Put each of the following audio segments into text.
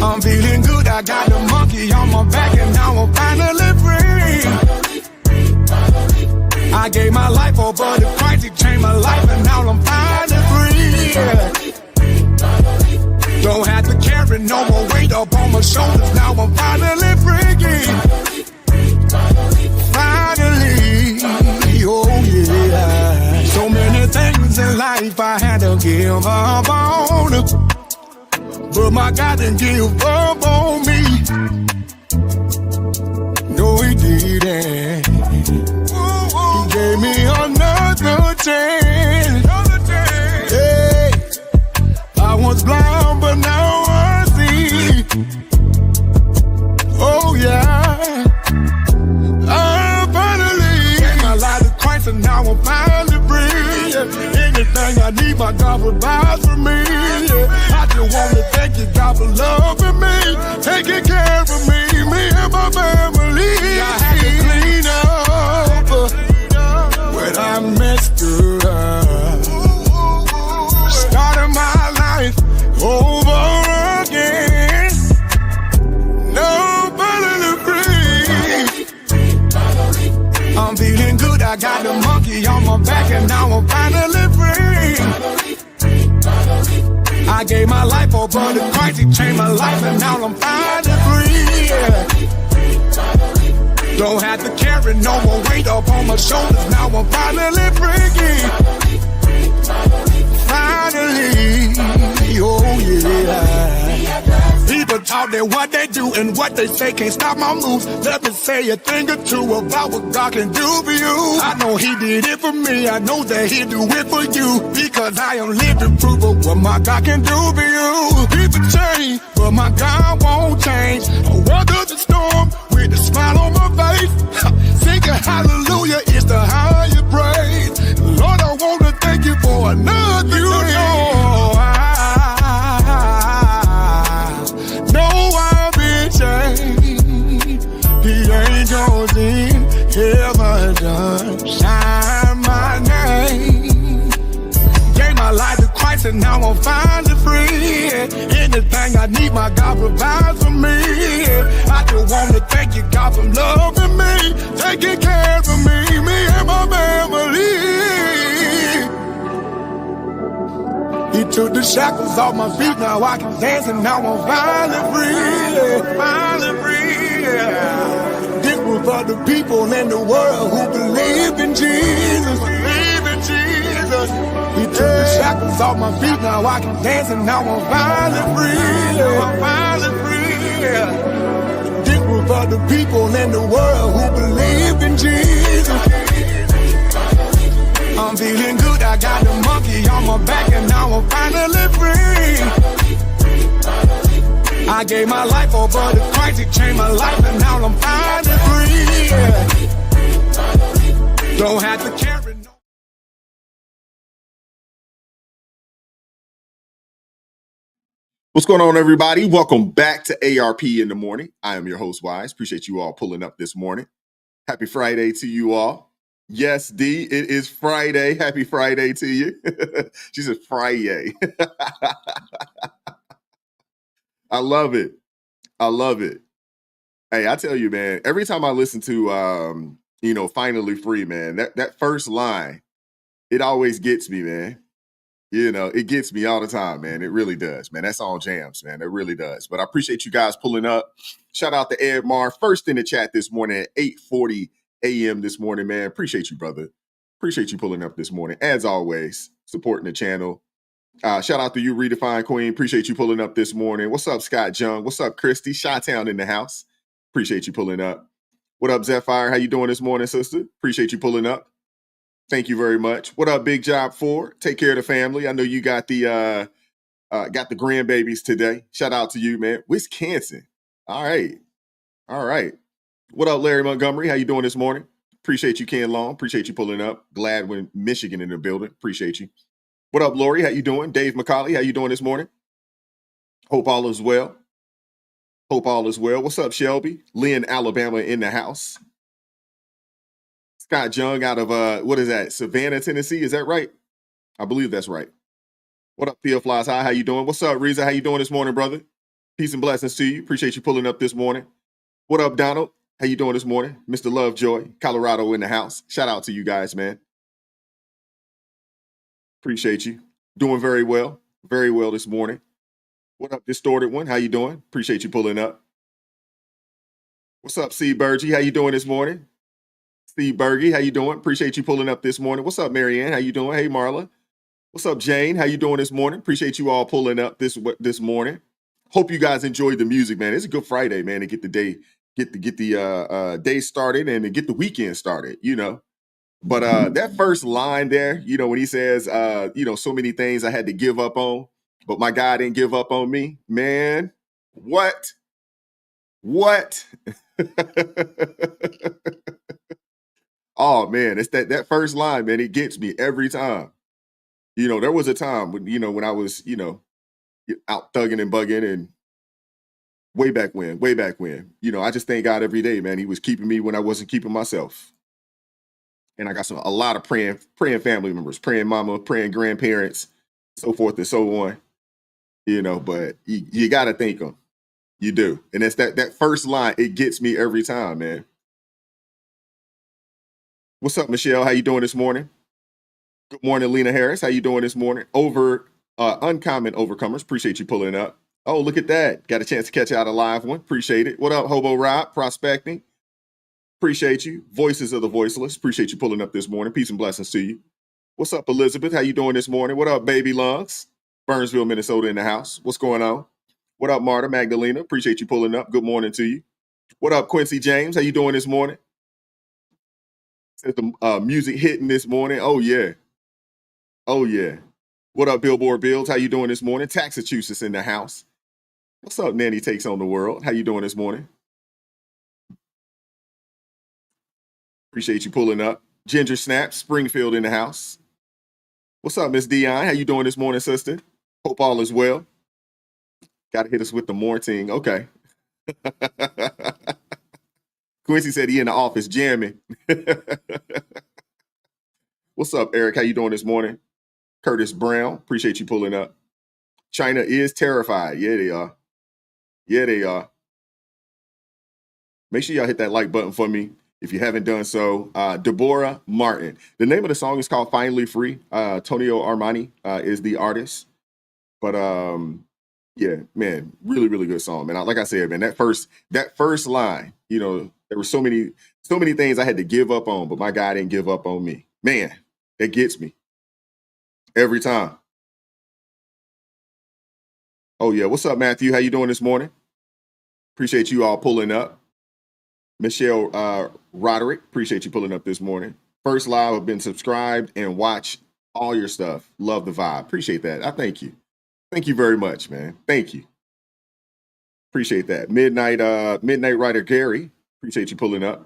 I'm feeling good, I got the monkey on my back and now I'm finally free. I gave my life over to Christ, he changed my life and now I'm finally free. Don't have to carry no more weight up on my shoulders, now I'm finally free. Finally, oh yeah. So many things in life I had to give up on, but my God didn't give up on me. No, he didn't. He gave me another chance. Hey, I was blind, but now I see. Oh yeah. I finally gave my life to Christ and now I'm finally free. Anything I need, my God provides for me. I just want to thank you, God, for loving me, taking care of me and my family. I had to clean up when I messed up, starting my life over again. Now I'm finally free. I'm feeling good, I got the monkey on my back and now I'm finally free. I gave my life over to Christ, he changed my life and now I'm finally free. Don't have to carry no more weight up on my shoulders, now I'm finally free. Finally, oh yeah. People talk that what they do and what they say can't stop my moves. Let me say a thing or two about what God can do for you. I know he did it for me, I know that he'll do it for you, because I am living proof of what my God can do for you. People change, but my God won't change. I weather the storm with a smile on my face. Singing hallelujah is the higher praise. Lord, I want to thank you for another year. I've been changed. The angels in heaven done shine my name. Gave my life to Christ and now I'm finally free. Anything I need, my God provides for me. I just want to thank you, God, for loving me, taking care of me and my family. He took the shackles off my feet, now I can dance and now I'm finally free, finally free. This was for the people in the world who believe in Jesus, believe in Jesus. He took the shackles off my feet, now I can dance and now I'm finally free, I'm finally free. This was for the people in the world who believe in Jesus. I'm feeling good, I got the monkey on my back and now I'm finally free. I gave my life over to Christ, he changed my life and now I'm finally free. Don't have to carry no. What's going on, everybody? Welcome back to ARP in the morning. I am your host, Wise. Appreciate you all pulling up this morning. Happy Friday to you all. Yes, D, it is Friday. Happy Friday to you. She said Friday. I love it. I love it. Hey, I tell you, man, every time I listen to, Finally Free, man, that first line, it always gets me, man. You know, it gets me all the time, man. It really does, man. That's all jams, man. It really does. But I appreciate you guys pulling up. Shout out to Ed Mar, first in the chat this morning at 8:40 a.m. this morning, man. Appreciate you, brother. Appreciate you pulling up this morning. As always, supporting the channel. Shout out to you, Redefined Queen. Appreciate you pulling up this morning. What's up, Scott Jung? What's up, Christy? Chi-Town in the house. Appreciate you pulling up. What up, Zephyr? How you doing this morning, sister? Appreciate you pulling up. Thank you very much. What up, Big Job 4? Take care of the family. I know you got the grandbabies today. Shout out to you, man. Wisconsin. All right. What up, Larry Montgomery? How you doing this morning? Appreciate you, Ken Long. Appreciate you pulling up. Glad when Michigan in the building. Appreciate you. What up, Lori? How you doing? Dave McCauley, how you doing this morning? Hope all is well. What's up, Shelby? Lynn, Alabama in the house. Scott Jung out of, what is that? Savannah, Tennessee. Is that right? I believe that's right. What up, Theo Flies High? How you doing? What's up, Reza? How you doing this morning, brother? Peace and blessings to you. Appreciate you pulling up this morning. What up, Donald? How you doing this morning? Mr. Lovejoy, Colorado in the house. Shout out to you guys, man. Appreciate you. Doing very well this morning. What up, Distorted One? How you doing? Appreciate you pulling up. What's up, C. Burgie? How you doing this morning? Steve Bergie, how you doing? Appreciate you pulling up this morning. What's up, Marianne? How you doing? Hey, Marla. What's up, Jane? How you doing this morning? Appreciate you all pulling up this morning. Hope you guys enjoyed the music, man. It's a good Friday, man, to get the day started and to get the weekend started, you know. But that first line there, you know, when he says, so many things I had to give up on, but my God didn't give up on me, man. What? Oh man, it's that first line, man. It gets me every time. You know, there was a time when I was, out thugging and bugging and way back when. You know, I just thank God every day, man. He was keeping me when I wasn't keeping myself. And I got a lot of praying family members, praying mama, praying grandparents, so forth and so on. You know, but you got to thank them. You do. And it's that first line, it gets me every time, man. What's up, Michelle? How you doing this morning? Good morning, Lena Harris. How you doing this morning? Uncommon Overcomers. Appreciate you pulling up. Oh, look at that. Got a chance to catch out a live one. Appreciate it. What up, Hobo Rob? Prospecting. Appreciate you. Voices of the Voiceless. Appreciate you pulling up this morning. Peace and blessings to you. What's up, Elizabeth? How you doing this morning? What up, Baby Lungs? Burnsville, Minnesota in the house. What's going on? What up, Marta Magdalena? Appreciate you pulling up. Good morning to you. What up, Quincy James? How you doing this morning? Says the music hitting this morning. Oh, yeah. Oh, yeah. What up, Billboard Bills? How you doing this morning? Taxachusetts in the house. What's up, Nanny Takes on the World? How you doing this morning? Appreciate you pulling up. Ginger Snaps, Springfield in the house. What's up, Miss Dion? How you doing this morning, sister? Hope all is well. Got to hit us with the morning. Okay. Quincy said he in the office jamming. What's up, Eric? How you doing this morning? Curtis Brown, appreciate you pulling up. China is terrified. Yeah, they are. Yeah, they are. Make sure y'all hit that like button for me if you haven't done so. Deborah Martin. The name of the song is called Finally Free. Tonio Armani is the artist. But yeah, man, really, really good song, man. Like I said, man, that first line, you know, there were so many things I had to give up on, but my God didn't give up on me. Man, that gets me every time. Oh yeah, what's up, Matthew? How you doing this morning? Appreciate you all pulling up. Michelle Roderick, appreciate you pulling up this morning. First live, have been subscribed and watch all your stuff. Love the vibe. Appreciate that. I thank you. Thank you very much, man. Thank you. Appreciate that. Midnight Rider Gary, appreciate you pulling up.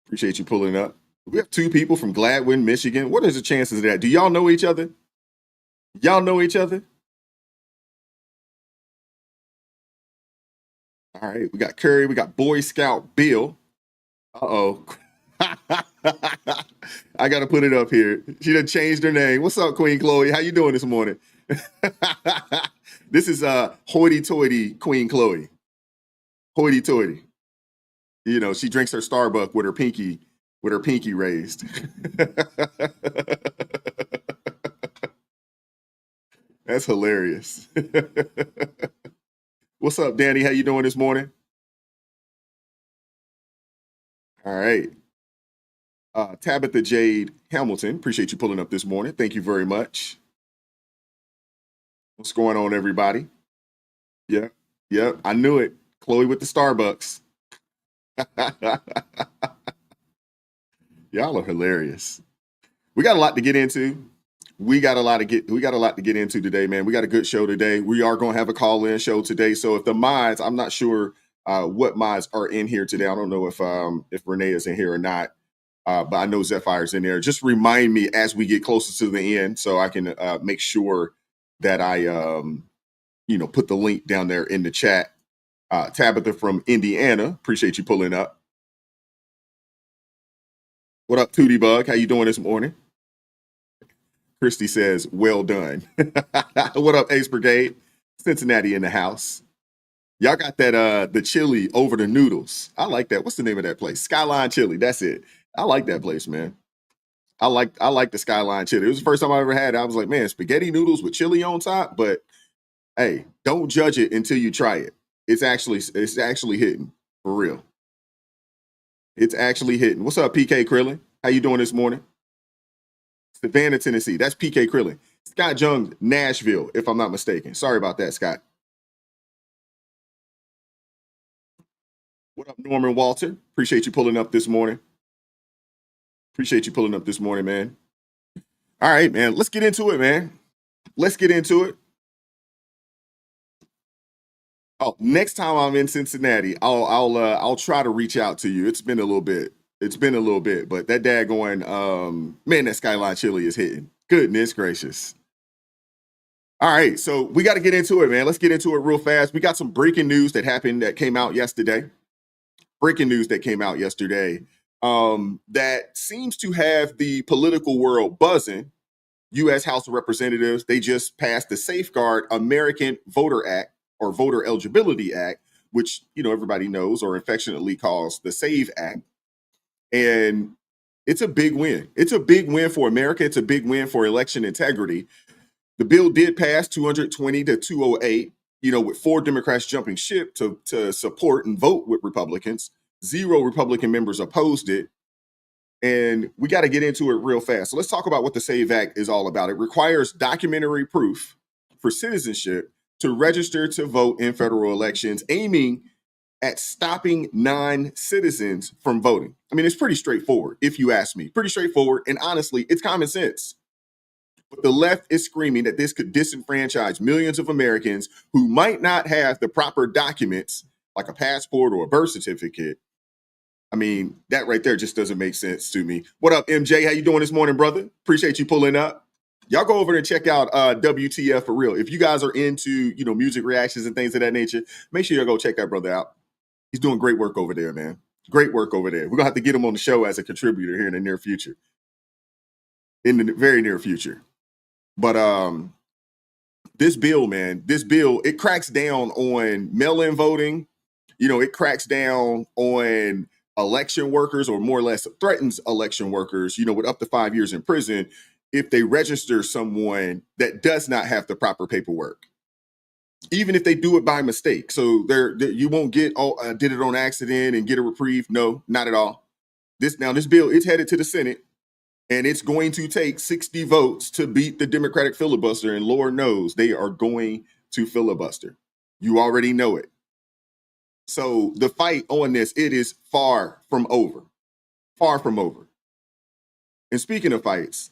Appreciate you pulling up. We have two people from Gladwin, Michigan. What is the chances of that? Do y'all know each other? Y'all know each other? All right, we got Curry, we got Boy Scout Bill. Uh-oh. I got to put it up here. She done changed her name. What's up, Queen Chloe? How you doing this morning? This is hoity-toity Queen Chloe. Hoity-toity. You know, she drinks her Starbucks with her pinky raised. That's hilarious. What's up, Danny? How you doing this morning? All right. Tabitha Jade Hamilton, appreciate you pulling up this morning. Thank you very much. What's going on, everybody? Yeah, I knew it. Chloe with the Starbucks. Y'all are hilarious. We got a lot to get into. We got a lot to get into today, man. We got a good show today. We are going to have a call-in show today. So if the mods, I'm not sure what mods are in here today. I don't know if Renee is in here or not. But I know Zephyr's in there. Just remind me as we get closer to the end so I can make sure that I put the link down there in the chat. Tabitha from Indiana, appreciate you pulling up. What up, Tootie Bug? How you doing this morning? Christy says, well done. What up, Ace Brigade? Cincinnati in the house. Y'all got that the chili over the noodles. I like that. What's the name of that place? Skyline Chili. That's it. I like that place, man. I like the Skyline Chili. It was the first time I ever had it. I was like, man, spaghetti noodles with chili on top. But hey, don't judge it until you try it. It's actually hitting for real. It's actually hitting. What's up, PK Krillin? How you doing this morning? Savannah, Tennessee. That's PK Krillin. Scott Jung, Nashville, if I'm not mistaken. Sorry about that, Scott. What up, Norman Walter? Appreciate you pulling up this morning. Man. All right, man. Let's get into it, man. Let's get into it. Oh, next time I'm in Cincinnati, I'll try to reach out to you. It's been a little bit, but that daggone man, that Skyline Chili is hitting. Goodness gracious. All right, so we got to get into it, man. Let's get into it real fast. We got some breaking news that came out yesterday. That seems to have the political world buzzing. U.S. House of Representatives, they just passed the Safeguard American Voter Act, or Voter Eligibility Act, which, everybody knows or affectionately calls the SAVE Act. And it's a big win. It's a big win for America. It's a big win for election integrity. The bill did pass 220 to 208, with 4 Democrats jumping ship to support and vote with Republicans. 0 Republican members opposed it. And we got to get into it real fast. So let's talk about what the SAVE Act is all about. It requires documentary proof for citizenship to register to vote in federal elections, aiming at stopping non-citizens from voting. I mean, it's pretty straightforward, if you ask me. Pretty straightforward. And honestly, it's common sense. But the left is screaming that this could disenfranchise millions of Americans who might not have the proper documents, like a passport or a birth certificate. I mean, that right there just doesn't make sense to me. What up, MJ? How you doing this morning, brother? Appreciate you pulling up. Y'all go over and check out WTF for real. If you guys are into, music reactions and things of that nature, make sure y'all go check that brother out. He's doing great work over there, man. Great work over there. We're going to have to get him on the show as a contributor here in the near future. In the very near future. But this bill, it cracks down on mail-in voting. It cracks down on election workers, or more or less threatens election workers, with up to 5 years in prison if they register someone that does not have the proper paperwork, even if they do it by mistake. So you won't get, did it on accident and get a reprieve. No, not at all. This bill, it's headed to the Senate, and it's going to take 60 votes to beat the Democratic filibuster. And Lord knows they are going to filibuster. You already know it. So the fight on this, it is far from over. Far from over. And speaking of fights,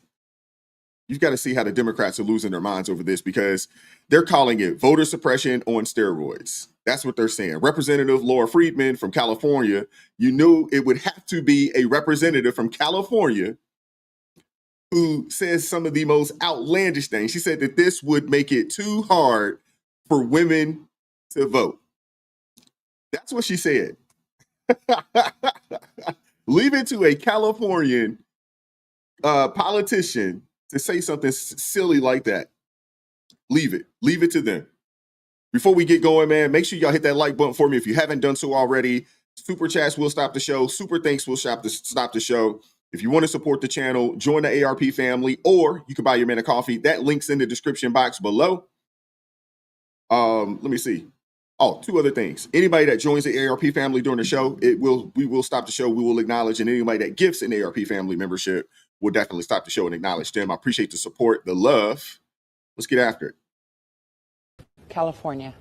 you've got to see how the Democrats are losing their minds over this, because they're calling it voter suppression on steroids. That's what they're saying. Representative Laura Friedman from California, you knew it would have to be a representative from California who says some of the most outlandish things. She said that this would make it too hard for women to vote. That's what she said. Leave it to a Californian politician to say something silly like that. Leave it to them. Before we get going, man, make sure y'all hit that like button for me if you haven't done so already. Super chats will stop the show. Super thanks will stop the show. If you want to support the channel, join the ARP family, or you can buy your man a coffee. That link's in the description box below. Let me see. Oh, 2 other things. Anybody that joins the ARP family during the show, we will stop the show. We will acknowledge, and anybody that gifts an ARP family membership, we'll definitely stop the show and acknowledge them. I appreciate the support, the love. Let's get after it. California.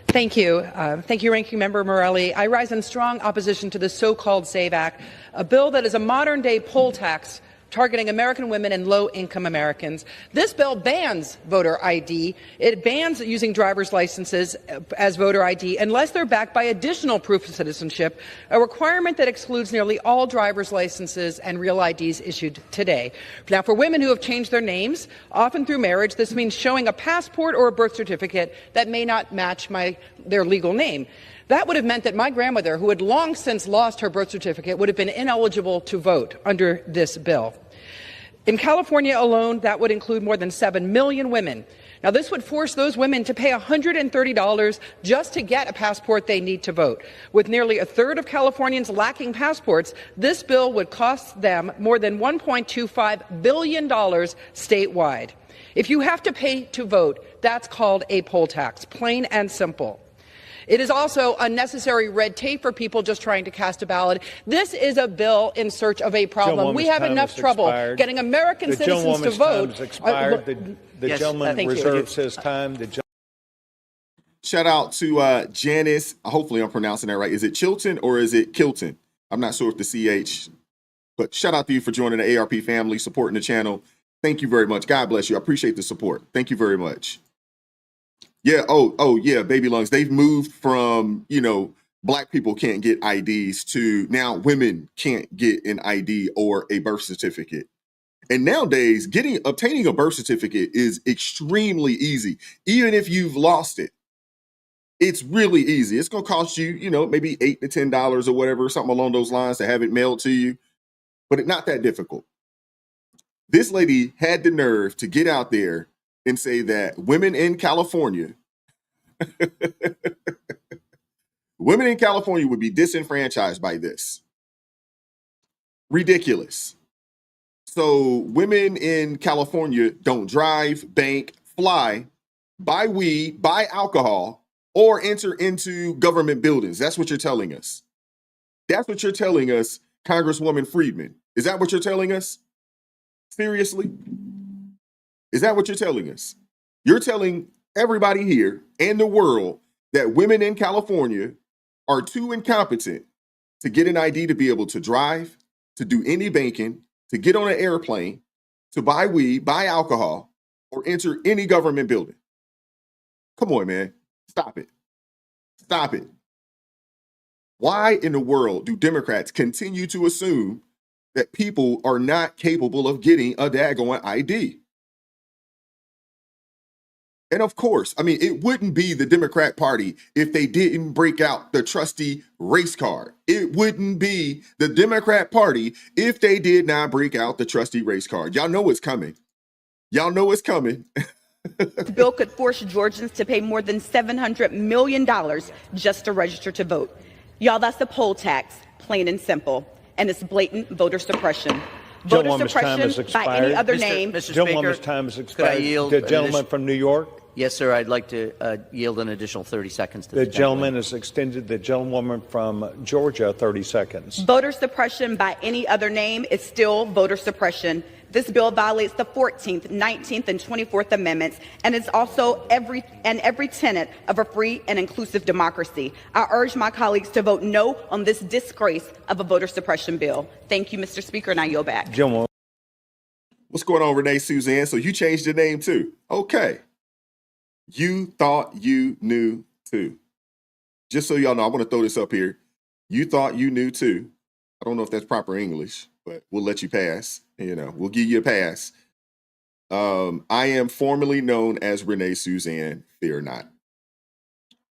Thank you. Thank you, Ranking Member Morelli. I rise in strong opposition to the so-called SAVE Act, a bill that is a modern-day poll tax targeting American women and low-income Americans. This bill bans voter ID. It bans using driver's licenses as voter ID unless they're backed by additional proof of citizenship, a requirement that excludes nearly all driver's licenses and real IDs issued today. Now, for women who have changed their names, often through marriage, this means showing a passport or a birth certificate that may not match their legal name. That would have meant that my grandmother, who had long since lost her birth certificate, would have been ineligible to vote under this bill. In California alone, that would include more than 7 million women. Now, this would force those women to pay $130 just to get a passport they need to vote. With nearly a third of Californians lacking passports, this bill would cost them more than $1.25 billion statewide. If you have to pay to vote, that's called a poll tax, plain and simple. It is also unnecessary red tape for people just trying to cast a ballot. This is a bill in search of a problem. We have enough trouble getting American citizens to vote. The gentleman reserves his time. Shout out to Janice. Hopefully I'm pronouncing that right. Is it Chilton or is it Kilton? I'm not sure if the CH, but shout out to you for joining the ARP family, supporting the channel. Thank you very much. God bless you. I appreciate the support. Thank you very much. Yeah. Oh, yeah. Baby lungs. They've moved from, black people can't get IDs to now women can't get an ID or a birth certificate. And nowadays, obtaining a birth certificate is extremely easy. Even if you've lost it, it's really easy. It's going to cost you, maybe $8 to $10 or whatever, something along those lines to have it mailed to you. But it's not that difficult. This lady had the nerve to get out there and say that women in California would be disenfranchised by this. Ridiculous. So women in California don't drive, bank, fly, buy weed, buy alcohol, or enter into government buildings. That's what you're telling us. That's what you're telling us, Congresswoman Friedman. Is that what you're telling us? Seriously? Is that what you're telling us? You're telling everybody here and the world that women in California are too incompetent to get an ID to be able to drive, to do any banking, to get on an airplane, to buy weed, buy alcohol, or enter any government building. Come on, man. Stop it. Stop it. Why in the world do Democrats continue to assume that people are not capable of getting a daggone ID? And of course, it wouldn't be the Democrat Party if they didn't break out the trusty race card. It wouldn't be the Democrat Party if they did not break out the trusty race card. Y'all know it's coming. Y'all know it's coming. This bill could force Georgians to pay more than $700 million just to register to vote. Y'all, that's a poll tax, plain and simple. And it's blatant voter suppression. Voter suppression by any other name. Mr. Gentlewoman's time has expired. Could I yield? The gentleman from New York? Yes, sir. I'd like to yield an additional 30 seconds to the gentleman has extended. The gentlewoman from Georgia, 30 seconds. Voter suppression by any other name is still voter suppression. This bill violates the 14th, 19th, and 24th Amendments, and is also every tenet of a free and inclusive democracy. I urge my colleagues to vote no on this disgrace of a voter suppression bill. Thank you, Mr. Speaker, and I yield back. Gentleman. What's going on, Renee Suzanne? So you changed your name too. Okay. You thought you knew too. Just so y'all know, I want to throw this up here. You thought you knew too. I don't know if that's proper English, but we'll let you pass. We'll give you a pass. I am formally known as Renee Suzanne. Fear not.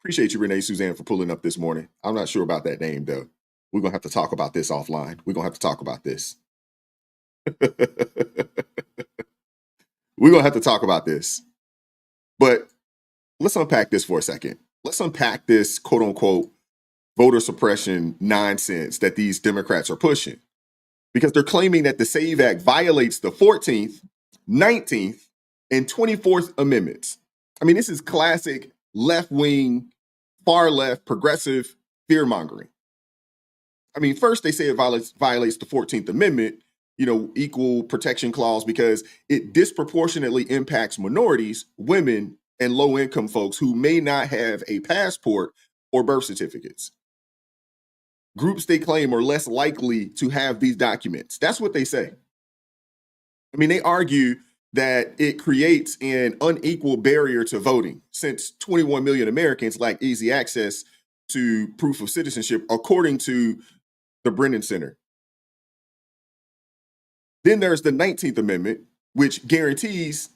Appreciate you, Renee Suzanne, for pulling up this morning. I'm not sure about that name, though. We're going to have to talk about this offline. We're going to have to talk about this. We're going to have to talk about this. But let's unpack this for a second. Let's unpack this quote unquote voter suppression nonsense that these Democrats are pushing. Because they're claiming that the SAVE Act violates the 14th, 19th, and 24th Amendments. This is classic left-wing, far-left, progressive fear-mongering. First they say it violates the 14th Amendment, equal protection clause, because it disproportionately impacts minorities, women, and low-income folks who may not have a passport or birth certificates. Groups they claim are less likely to have these documents. That's what they say. They argue that it creates an unequal barrier to voting since 21 million Americans lack easy access to proof of citizenship, according to the Brennan Center. Then there's the 19th Amendment, which guarantees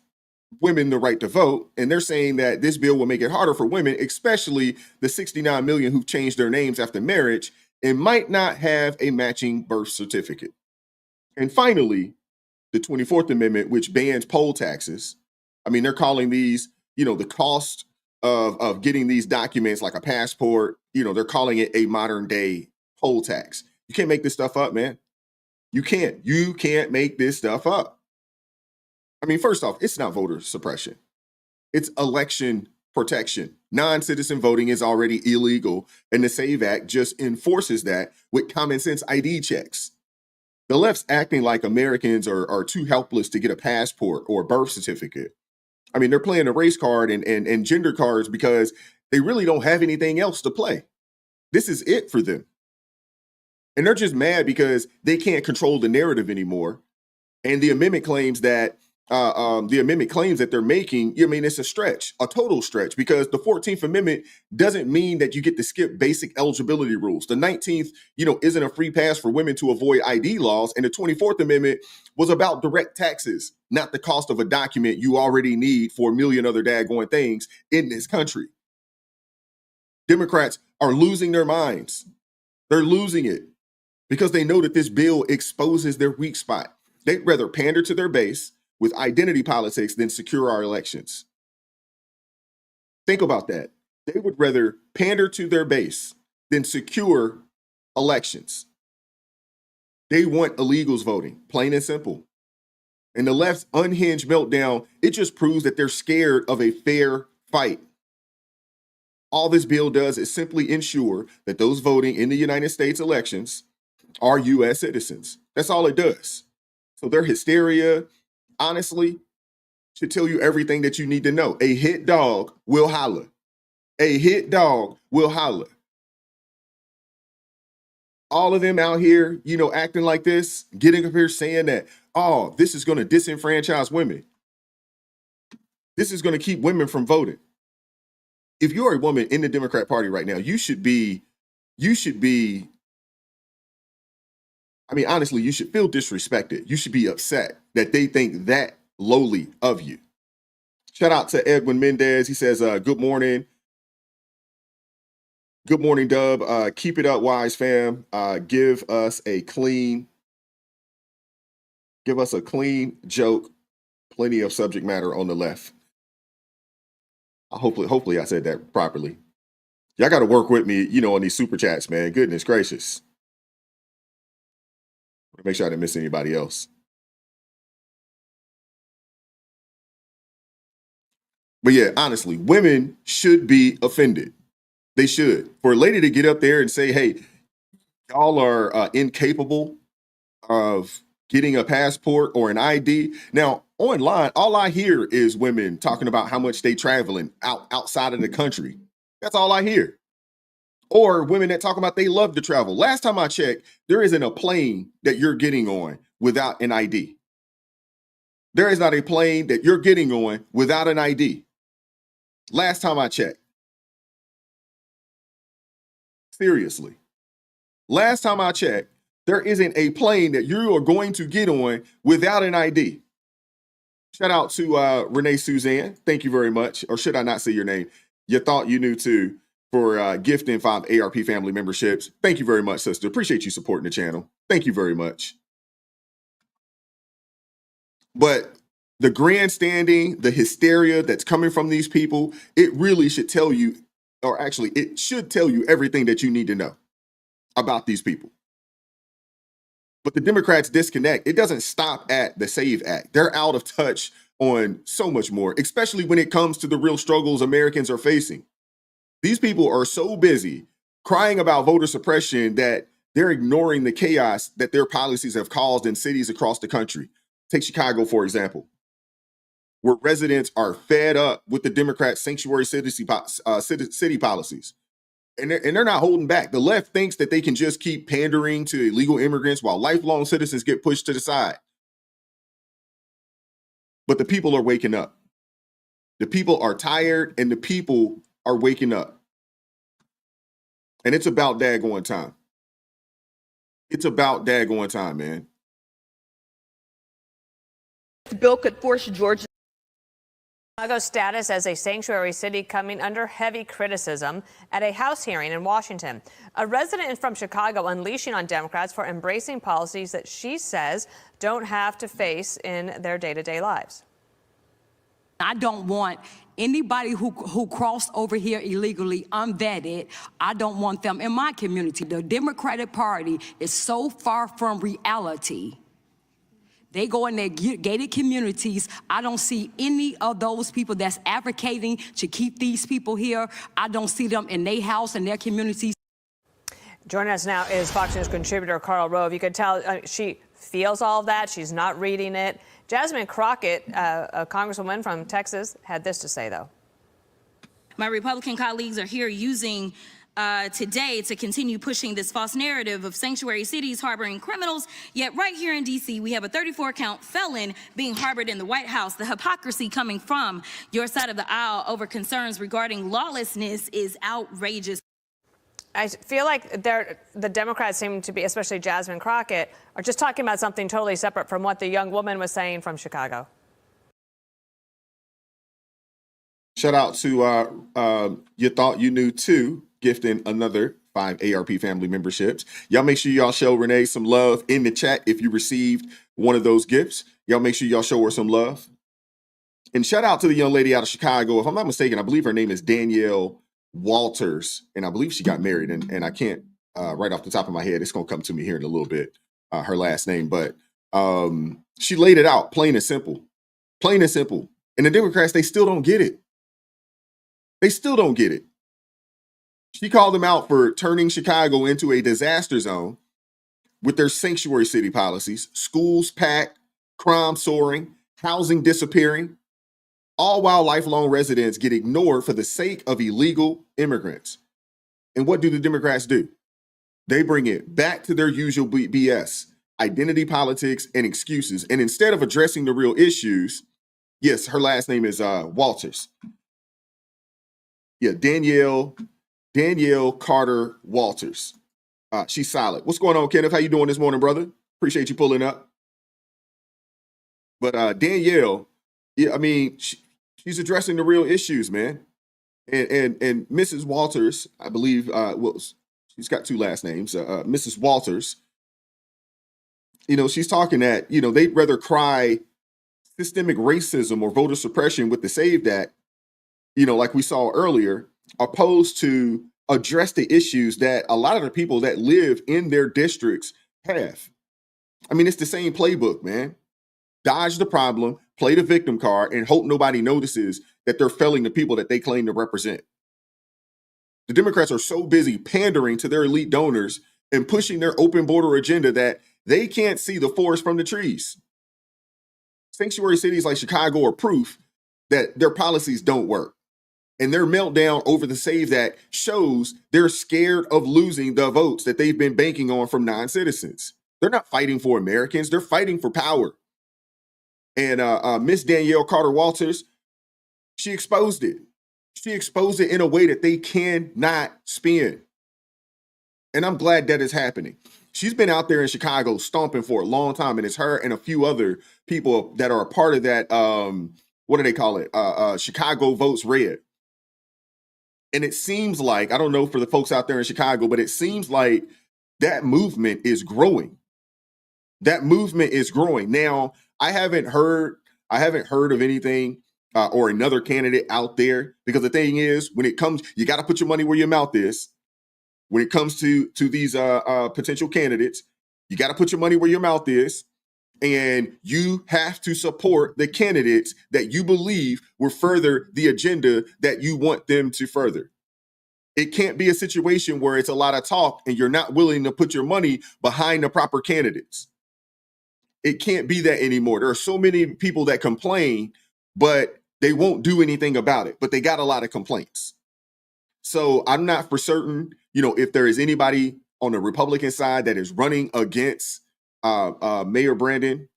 women the right to vote. And they're saying that this bill will make it harder for women, especially the 69 million who've changed their names after marriage and might not have a matching birth certificate. And finally, the 24th Amendment, which bans poll taxes. I mean, they're calling these, the cost of getting these documents like a passport, they're calling it a modern day poll tax. You can't make this stuff up, man. You can't make this stuff up. I mean, first off, it's not voter suppression. It's election protection. Non-citizen voting is already illegal, and the SAVE Act just enforces that with common sense ID checks. The left's acting like Americans are too helpless to get a passport or a birth certificate. I mean, they're playing a race card and gender cards because they really don't have anything else to play. This is it for them. And they're just mad because they can't control the narrative anymore. And the amendment claims that they're making, I mean, it's a stretch, a total stretch, because the 14th Amendment doesn't mean that you get to skip basic eligibility rules. The 19th, isn't a free pass for women to avoid ID laws. And the 24th Amendment was about direct taxes, not the cost of a document you already need for a million other daggone things in this country. Democrats are losing their minds. They're losing it because they know that this bill exposes their weak spot. They'd rather pander to their base with identity politics than secure our elections. Think about that. They would rather pander to their base than secure elections. They want illegals voting, plain and simple. And the left's unhinged meltdown, it just proves that they're scared of a fair fight. All this bill does is simply ensure that those voting in the United States elections are U.S. citizens. That's all it does. So their hysteria, honestly, should tell you everything that you need to know. A hit dog will holler. A hit dog will holler. All of them out here, acting like this, getting up here saying that, oh, this is going to disenfranchise women. This is going to keep women from voting. If you're a woman in the Democrat Party right now, you should be, I mean, honestly, you should feel disrespected. You should be upset that they think that lowly of you. Shout out to Edwin Mendez. He says, good morning. Good morning, Dub. Keep it up, Wise fam. Give us a clean joke. Plenty of subject matter on the left. Hopefully I said that properly. Y'all got to work with me, on these super chats, man. Goodness gracious. Make sure I didn't miss anybody else. But yeah, honestly, women should be offended. They should. For a lady to get up there and say, hey, y'all are incapable of getting a passport or an ID. Now, online, all I hear is women talking about how much they traveling outside of the country. That's all I hear. Or women that talk about they love to travel. Last time I checked, there isn't a plane that you're getting on without an ID. There is not a plane that you're getting on without an ID. Last time I checked. Seriously. Last time I checked, there isn't a plane that you are going to get on without an ID. Shout out to Renee Suzanne. Thank you very much. Or should I not say your name? You thought you knew too, for gifting 5 ARP family memberships. Thank you very much, sister. Appreciate you supporting the channel. Thank you very much. But the grandstanding, the hysteria that's coming from these people, it really should tell you, or actually it should tell you everything that you need to know about these people. But the Democrats disconnect. It doesn't stop at the SAVE Act. They're out of touch on so much more, especially when it comes to the real struggles Americans are facing. These people are so busy crying about voter suppression that they're ignoring the chaos that their policies have caused in cities across the country. Take Chicago, for example, where residents are fed up with the Democrat sanctuary city policies. And they're not holding back. The left thinks that they can just keep pandering to illegal immigrants while lifelong citizens get pushed to the side. But the people are waking up. The people are tired and the people are waking up. And it's about daggone time. It's about daggone time, man. This bill could force Georgia Chicago's status as a sanctuary city coming under heavy criticism at a House hearing in Washington. A resident from Chicago unleashing on Democrats for embracing policies that she says don't have to face in their day-to-day lives. I don't want anybody who crossed over here illegally unvetted. I don't want them in my community. The Democratic Party is so far from reality. They go in their gated communities. I don't see any of those people that's advocating to keep these people here. I don't see them in their house and their communities. Joining us now is Fox News contributor Karl Rove. You could tell she feels all of that. She's not reading it. Jasmine Crockett, a congresswoman from Texas, had this to say, though. My Republican colleagues are here using today to continue pushing this false narrative of sanctuary cities harboring criminals. Yet right here in D.C., we have a 34-count felon being harbored in the White House. The hypocrisy coming from your side of the aisle over concerns regarding lawlessness is outrageous. I feel like the Democrats seem to be, especially Jasmine Crockett, are just talking about something totally separate from what the young woman was saying from Chicago. Shout out to You Thought You Knew Too, gifting another 5 ARP family memberships. Y'all make sure y'all show Renee some love in the chat if you received one of those gifts. Y'all make sure y'all show her some love. And shout out to the young lady out of Chicago. If I'm not mistaken, I believe her name is Danielle Walters, and I believe she got married. And I can't, right off the top of my head, it's going to come to me here in a little bit, her last name. But she laid it out, plain and simple. Plain and simple. And the Democrats, they still don't get it. They still don't get it. She called them out for turning Chicago into a disaster zone with their sanctuary city policies, schools packed, crime soaring, housing disappearing, all while lifelong residents get ignored for the sake of illegal immigrants. And what do the Democrats do? They bring it back to their usual BS, identity politics and excuses. And instead of addressing the real issues, yes, her last name is Walters. Yeah, Danielle Carter Walters. She's solid. What's going on, Kenneth? How you doing this morning, brother? Appreciate you pulling up. But Danielle, yeah, I mean, she's addressing the real issues, man. And Mrs. Walters, I believe, well, she's got 2 last names. Mrs. Walters, you know, she's talking that, you know, they'd rather cry systemic racism or voter suppression with the SAVE Act, you know, like we saw earlier, opposed to address the issues that a lot of the people that live in their districts have. I mean, it's the same playbook, man. Dodge the problem, play the victim card, and hope nobody notices that they're failing the people that they claim to represent. The Democrats are so busy pandering to their elite donors and pushing their open border agenda that they can't see the forest from the trees. Sanctuary cities like Chicago are proof that their policies don't work. And their meltdown over the SAVE Act shows they're scared of losing the votes that they've been banking on from non-citizens. They're not fighting for Americans. They're fighting for power. And Miss Danielle Carter Walters, she exposed it. She exposed it in a way that they cannot spin. And I'm glad that is happening. She's been out there in Chicago stomping for a long time, and it's her and a few other people that are a part of that, what do they call it? Chicago Votes Red. And it seems like, I don't know for the folks out there in Chicago, but it seems like that movement is growing. That movement is growing. Now, I haven't heard of anything or another candidate out there, because the thing is, when it comes, you got to put your money where your mouth is. When it comes to these potential candidates, you got to put your money where your mouth is, and you have to support the candidates that you believe will further the agenda that you want them to further. It can't be a situation where it's a lot of talk and you're not willing to put your money behind the proper candidates. It can't be that anymore. There are so many people that complain, but they won't do anything about it, but they got a lot of complaints. So I'm not for certain, you know, if there is anybody on the Republican side that is running against Mayor Brandon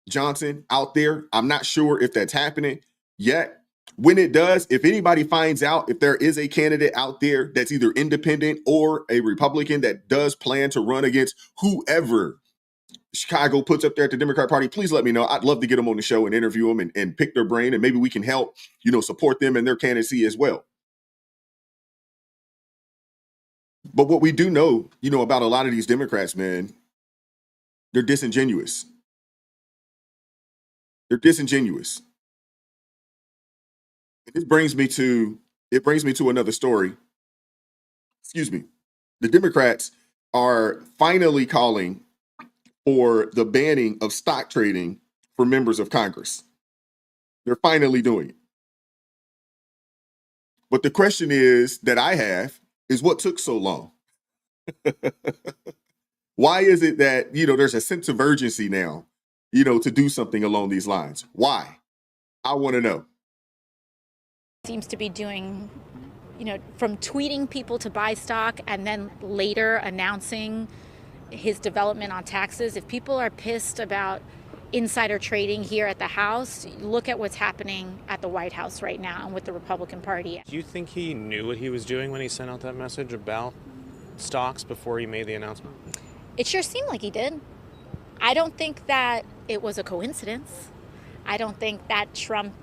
Johnson out there. I'm not sure if that's happening yet. When it does, if anybody finds out if there is a candidate out there that's either independent or a Republican that does plan to run against whoever Chicago puts up there at the Democrat Party, please let me know. I'd love to get them on the show and interview them and pick their brain, and maybe we can help, support them in their candidacy as well. But what we do know, about a lot of these Democrats, man, they're disingenuous. They're disingenuous. It brings me to another story. Excuse me. The Democrats are finally calling for the banning of stock trading for members of Congress. They're finally doing it. But the question is that I have is what took so long? Why is it that, there's a sense of urgency now, to do something along these lines? Why? I want to know. Seems to be doing, from tweeting people to buy stock and then later announcing his development on taxes. If people are pissed about insider trading here at the House, look at what's happening at the White House right now and with the Republican Party. Do you think he knew what he was doing when he sent out that message about stocks before he made the announcement? It sure seemed like he did. I don't think that it was a coincidence. I don't think that Trump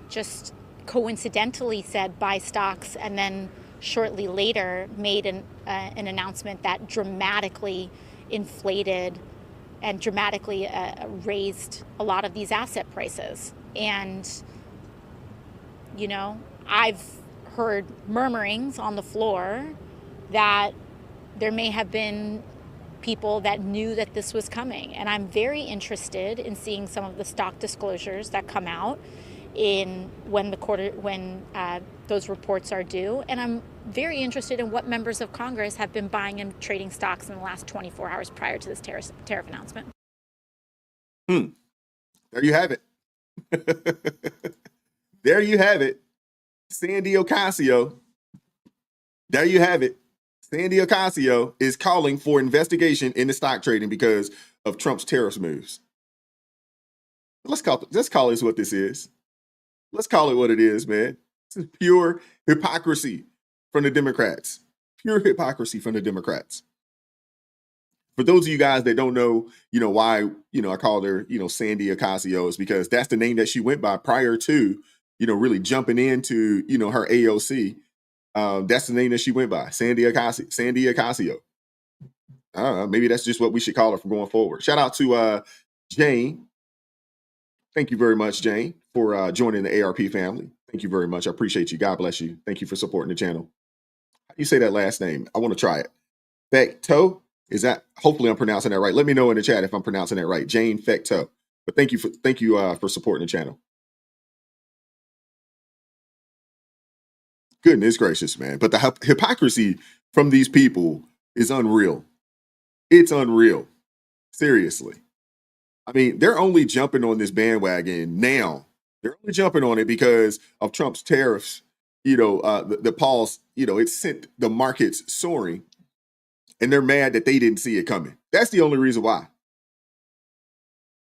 just coincidentally said buy stocks and then shortly later made an announcement that dramatically inflated and dramatically raised a lot of these asset prices. And, I've heard murmurings on the floor that there may have been people that knew that this was coming. And I'm very interested in seeing some of the stock disclosures that come out when those reports are due. And I'm very interested in what members of Congress have been buying and trading stocks in the last 24 hours prior to this tariff announcement. There you have it. There you have it. Sandy Ocasio. There you have it. Sandy Ocasio is calling for investigation into stock trading because of Trump's tariffs moves. Let's call this what this is. Let's call it what it is, man. This is pure hypocrisy from the Democrats. Pure hypocrisy from the Democrats. For those of you guys that don't know, why, I called her, Sandy Ocasio, is because that's the name that she went by prior to, really jumping into, her AOC. That's the name that she went by, Sandy Ocasio. I don't know, maybe that's just what we should call her from going forward. Shout out to Jane. Thank you very much, Jane, for joining the ARP family. Thank you very much. I appreciate you. God bless you. Thank you for supporting the channel. How do you say that last name? I want to try it. Fecto? Is that? Hopefully I'm pronouncing that right. Let me know in the chat if I'm pronouncing that right. Jane Fecto. But thank you for supporting the channel. Goodness gracious, man. But the hypocrisy from these people is unreal. It's unreal. Seriously. I mean, they're only jumping on this bandwagon now. They're only jumping on it because of Trump's tariffs. The pause, it sent the markets soaring. And they're mad that they didn't see it coming. That's the only reason why.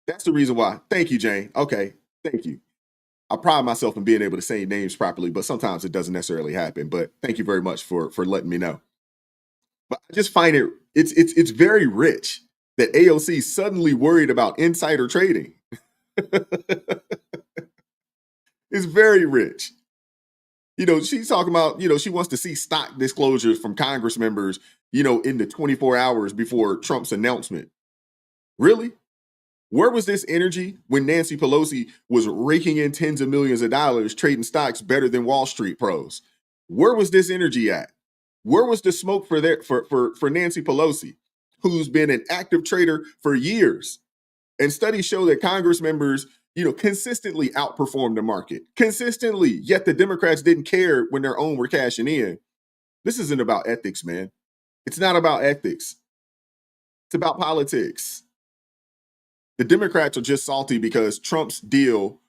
That's the reason why. Thank you, Jane. Okay. Thank you. I pride myself in being able to say names properly, but sometimes it doesn't necessarily happen. But thank you very much for letting me know. But I just find it's very rich that AOC suddenly worried about insider trading. It's very rich. She's talking about, she wants to see stock disclosures from Congress members, in the 24 hours before Trump's announcement. Really? Where was this energy when Nancy Pelosi was raking in tens of millions of dollars trading stocks better than Wall Street pros? Where was this energy at? Where was the smoke for Nancy Pelosi, who's been an active trader for years? And studies show that Congress members, consistently outperformed the market. Consistently. Yet the Democrats didn't care when their own were cashing in. This isn't about ethics, man. It's not about ethics. It's about politics. The Democrats are just salty because Trump's deal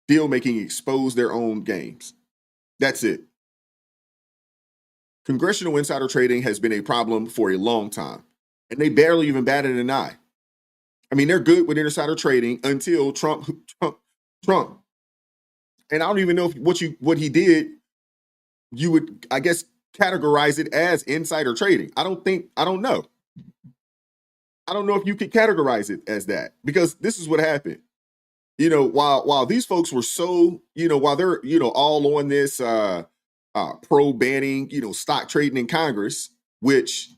making exposed their own games. That's it. Congressional insider trading has been a problem for a long time, and they barely even batted an eye. I mean, they're good with insider trading until Trump. And I don't even know if what he did, you would, I guess, categorize it as insider trading. I don't know. I don't know if you could categorize it as that, because this is what happened. While these folks were so, while they're, all on this pro banning, stock trading in Congress, which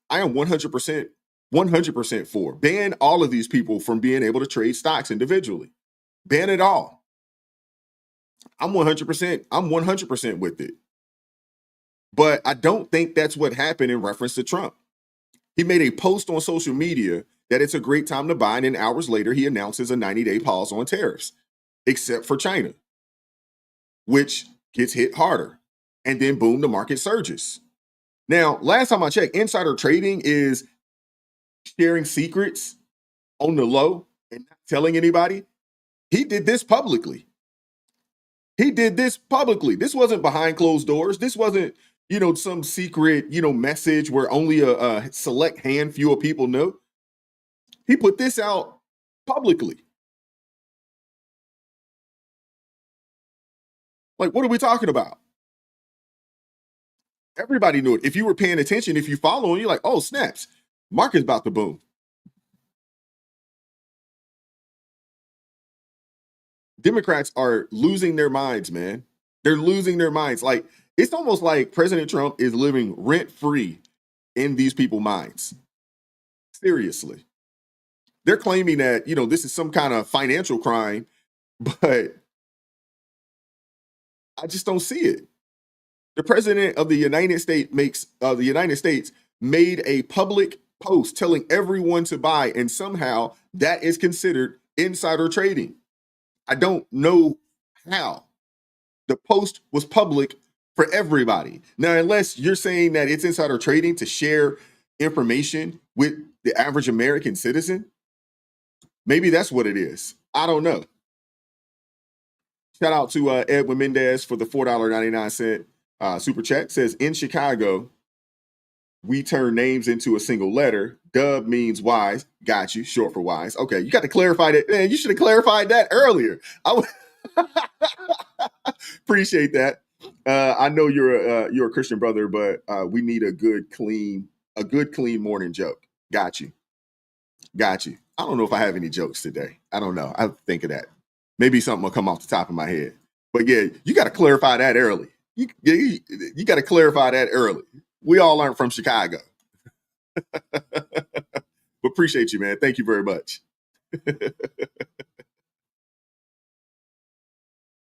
I am 100% for. Ban all of these people from being able to trade stocks individually. Ban it all. I'm 100% with it. But I don't think that's what happened in reference to Trump. He made a post on social media that it's a great time to buy, and then hours later, he announces a 90-day pause on tariffs, except for China, which gets hit harder. And then, boom, the market surges. Now, last time I checked, insider trading is sharing secrets on the low and not telling anybody. He did this publicly. This wasn't behind closed doors. This wasn't, some secret, message where only a select handful of people know. He put this out publicly. Like, what are we talking about? Everybody knew it. If you were paying attention, if you follow, you're like, oh, snaps, market's about to boom. Democrats are losing their minds, man. They're losing their minds. Like, it's almost like President Trump is living rent-free in these people's minds. Seriously. They're claiming that, this is some kind of financial crime, but I just don't see it. The president of the United States made a public post telling everyone to buy, and somehow that is considered insider trading. I don't know how. The post was public for everybody. Now, unless you're saying that it's insider trading to share information with the average American citizen, maybe that's what it is. I don't know. Shout out to Edwin Mendez for the $4.99 super chat. Says, in Chicago, we turn names into a single letter. Dub means wise. Got you. Short for wise. Okay, you got to clarify that. Man, you should have clarified that earlier. Appreciate that. I know you're a Christian brother, but we need a good, clean morning joke. Got you. I don't know if I have any jokes today. I don't know. I'll think of that. Maybe something will come off the top of my head. But yeah, you got to clarify that early. You got to clarify that early. We all learned from Chicago. But appreciate you, man. Thank you very much.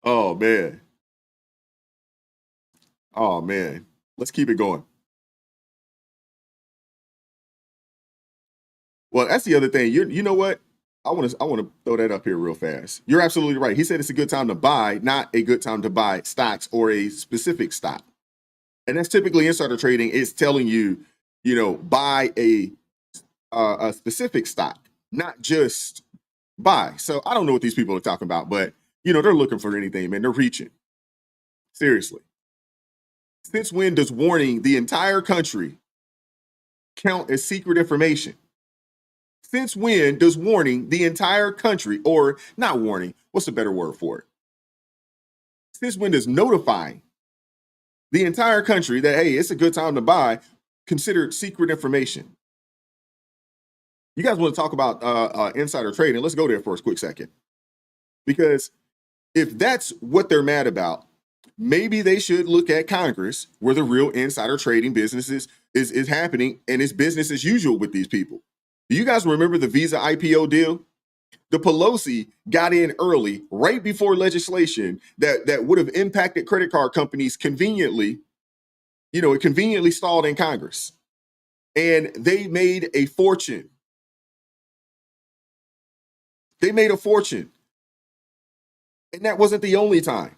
Oh, man. Let's keep it going. Well, that's the other thing. You know what? I want to throw that up here real fast. You're absolutely right. He said it's a good time to buy, not a good time to buy stocks or a specific stock. And that's typically insider trading. It's telling you, buy a specific stock, not just buy. So I don't know what these people are talking about, but they're looking for anything, man. They're reaching. Seriously. Since when does warning the entire country count as secret information? Since when does warning the entire country, or not warning, what's a better word for it? Since when does notifying the entire country that, hey, it's a good time to buy, considered secret information? You guys want to talk about insider trading? Let's go there for a quick second. Because if that's what they're mad about, maybe they should look at Congress, where the real insider trading business is happening, and it's business as usual with these people. Do you guys remember the Visa IPO deal? The Pelosi got in early, right before legislation that would have impacted credit card companies conveniently. It conveniently stalled in Congress. And they made a fortune. And that wasn't the only time.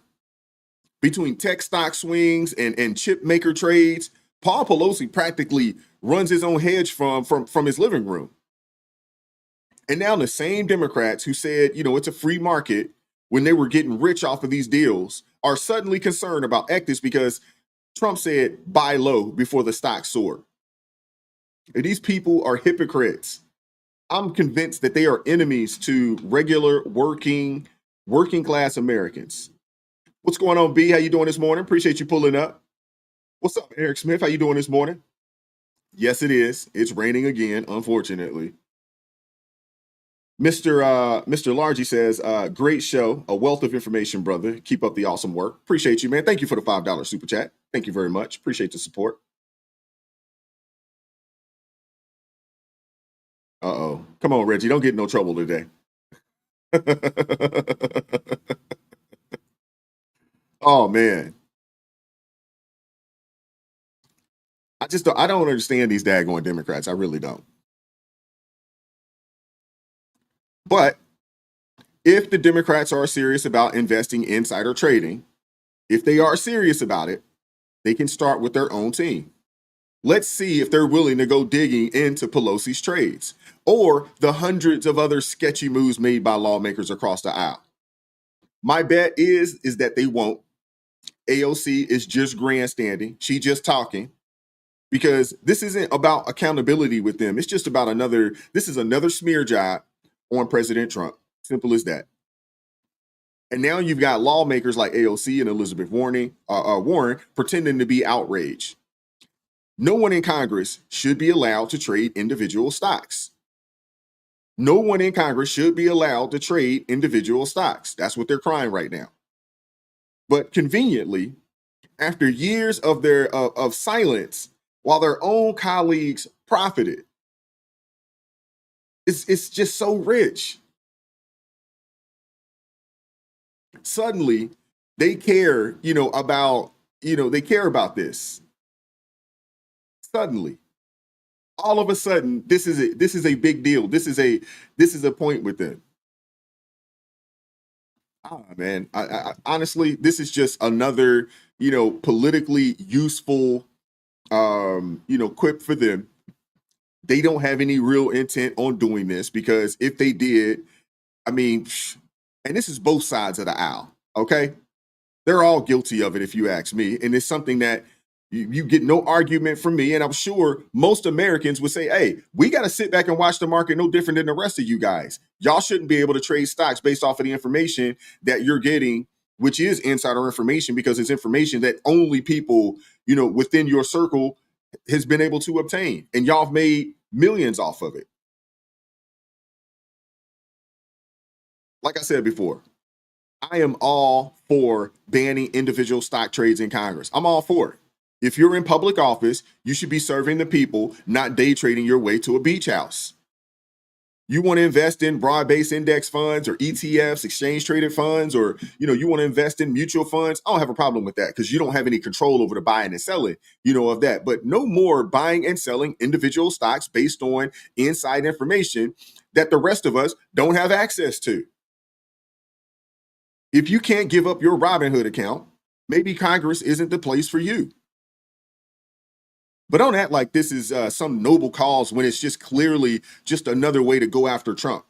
Between tech stock swings and chip maker trades, Paul Pelosi practically runs his own hedge from his living room. And now the same Democrats who said, it's a free market when they were getting rich off of these deals are suddenly concerned about ethics because Trump said buy low before the stock soared. And these people are hypocrites. I'm convinced that they are enemies to regular working class Americans. What's going on, B? How you doing this morning? Appreciate you pulling up. What's up, Eric Smith? How you doing this morning? Yes, it is. It's raining again, unfortunately. Mr. Largy says, great show, a wealth of information, brother. Keep up the awesome work. Appreciate you, man. Thank you for the $5 super chat. Thank you very much. Appreciate the support. Uh-oh. Come on, Reggie. Don't get in no trouble today. Oh, man. I don't understand these daggone Democrats. I really don't. But if the Democrats are serious about investing insider trading, if they are serious about it, they can start with their own team. Let's see if they're willing to go digging into Pelosi's trades or the hundreds of other sketchy moves made by lawmakers across the aisle. My bet is that they won't. AOC is just grandstanding. She just talking because this isn't about accountability with them. It's just about this is another smear job on President Trump. Simple as that. And now you've got lawmakers like AOC and Elizabeth Warren pretending to be outraged. No one in Congress should be allowed to trade individual stocks. No one in Congress should be allowed to trade individual stocks. That's what they're crying right now. But conveniently, after years of of silence, while their own colleagues profited, it's just so rich. Suddenly, they care, about this. Suddenly, all of a sudden, this is a big deal. This is a point with them. Man, I honestly, this is just another, politically useful, quip for them. They don't have any real intent on doing this because if they did, I mean, and this is both sides of the aisle, okay? They're all guilty of it, if you ask me. And it's something that you get no argument from me. And I'm sure most Americans would say, hey, we got to sit back and watch the market no different than the rest of you guys. Y'all shouldn't be able to trade stocks based off of the information that you're getting, which is insider information because it's information that only people, within your circle has been able to obtain. And y'all have made millions off of it. Like I said before, I am all for banning individual stock trades in Congress. I'm all for it. If you're in public office, you should be serving the people, not day trading your way to a beach house. You want to invest in broad-based index funds or ETFs, exchange-traded funds, or you want to invest in mutual funds. I don't have a problem with that because you don't have any control over the buying and selling, of that. But no more buying and selling individual stocks based on inside information that the rest of us don't have access to. If you can't give up your Robinhood account, maybe Congress isn't the place for you. But don't act like this is some noble cause when it's just clearly just another way to go after Trump.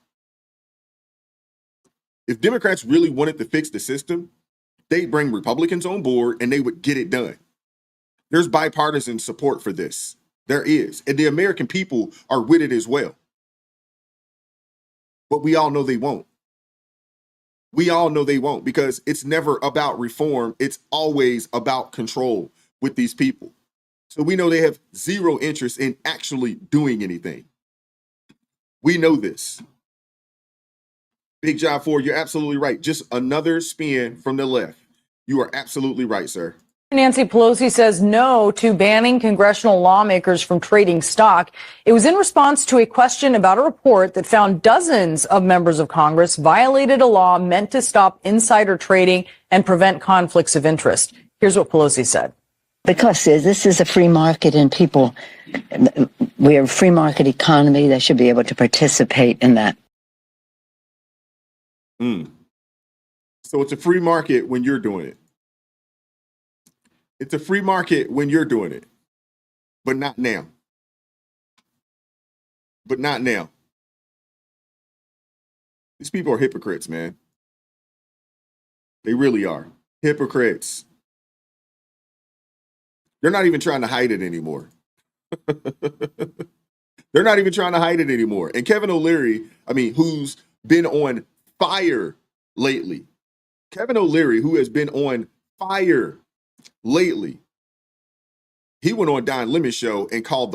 If Democrats really wanted to fix the system, they'd bring Republicans on board and they would get it done. There's bipartisan support for this. There is. And the American people are with it as well. But we all know they won't. We all know they won't because it's never about reform. It's always about control with these people. So we know they have zero interest in actually doing anything. We know this. Big Job 4, you're absolutely right. Just another spin from the left. You are absolutely right, sir. Nancy Pelosi says no to banning congressional lawmakers from trading stock. It was in response to a question about a report that found dozens of members of Congress violated a law meant to stop insider trading and prevent conflicts of interest. Here's what Pelosi said. Because this is a free market and people, we're a free market economy. They should be able to participate in that. So it's a free market when you're doing it. It's a free market when you're doing it, but not now. But not now. These people are hypocrites, man. They really are. Hypocrites. They're not even trying to hide it anymore. They're not even trying to hide it anymore. And Kevin O'Leary, who's been on fire lately. Kevin O'Leary, who has been on fire lately. He went on Don Lemon's show and called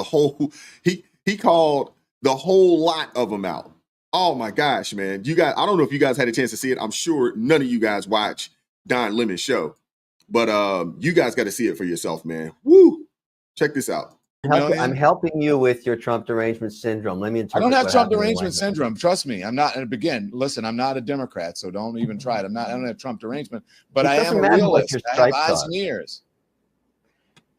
he called the whole lot of them out. Oh my gosh, man. I don't know if you guys had a chance to see it. I'm sure none of you guys watch Don Lemon's show, but you guys got to see it for yourself, man. Woo! Check this out. I'm helping you with your Trump derangement syndrome. Let me interpret. I don't have what Trump happened in the derangement White House. syndrome. Trust me. I'm not. And again, listen, I'm not a Democrat, so don't even try it. I don't have Trump derangement, but It I am doesn't a matter what realist. your I have stripes eyes are. and ears.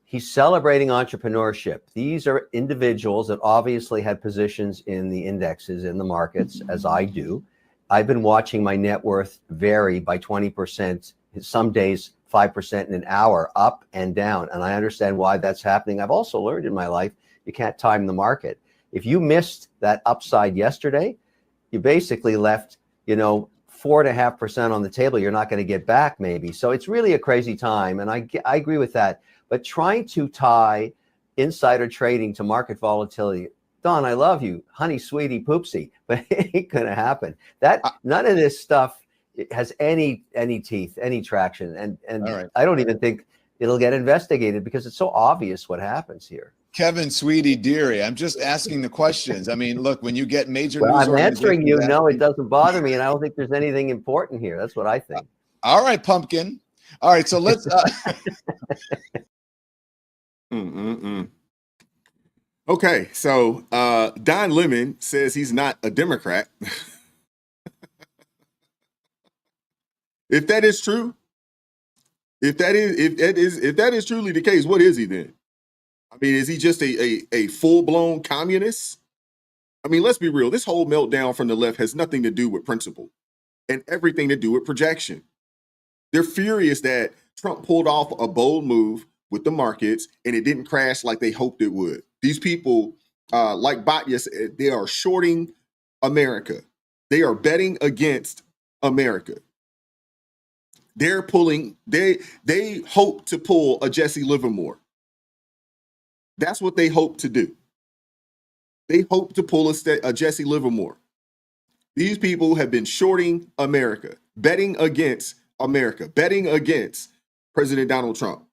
He's celebrating entrepreneurship. These are individuals that obviously had positions in the indexes, in the markets, as I do. I've been watching my net worth vary by 20%, some days 5% in an hour, up and down. And I understand why that's happening. I've also learned in my life, you can't time the market. If you missed that upside yesterday, you basically left, 4.5% on the table. You're not going to get back maybe. So it's really a crazy time. And I agree with that. But trying to tie insider trading to market volatility, Don, I love you, honey, sweetie, poopsie, but it ain't going to happen. None of this stuff has any teeth, any traction. And All right. I don't even think it'll get investigated because it's so obvious what happens here. Kevin, sweetie, dearie, I'm just asking the questions. I mean, look, when you get major Well, news I'm answering you. organizations No, it doesn't bother me. And I don't think there's anything important here. That's what I think. All right, pumpkin. All right, so let's Okay, so Don Lemon says he's not a Democrat. If that is true, if that is truly the case, what is he then? I mean, is he just a full-blown communist? I mean, let's be real. This whole meltdown from the left has nothing to do with principle and everything to do with projection. They're furious that Trump pulled off a bold move with the markets and it didn't crash like they hoped it would. These people, like Batya said, they are shorting America. They are betting against America. They're pulling, they hope to pull a Jesse Livermore. That's what they hope to do. They hope to pull a Jesse Livermore. These people have been shorting America, betting against America, betting against President Donald Trump.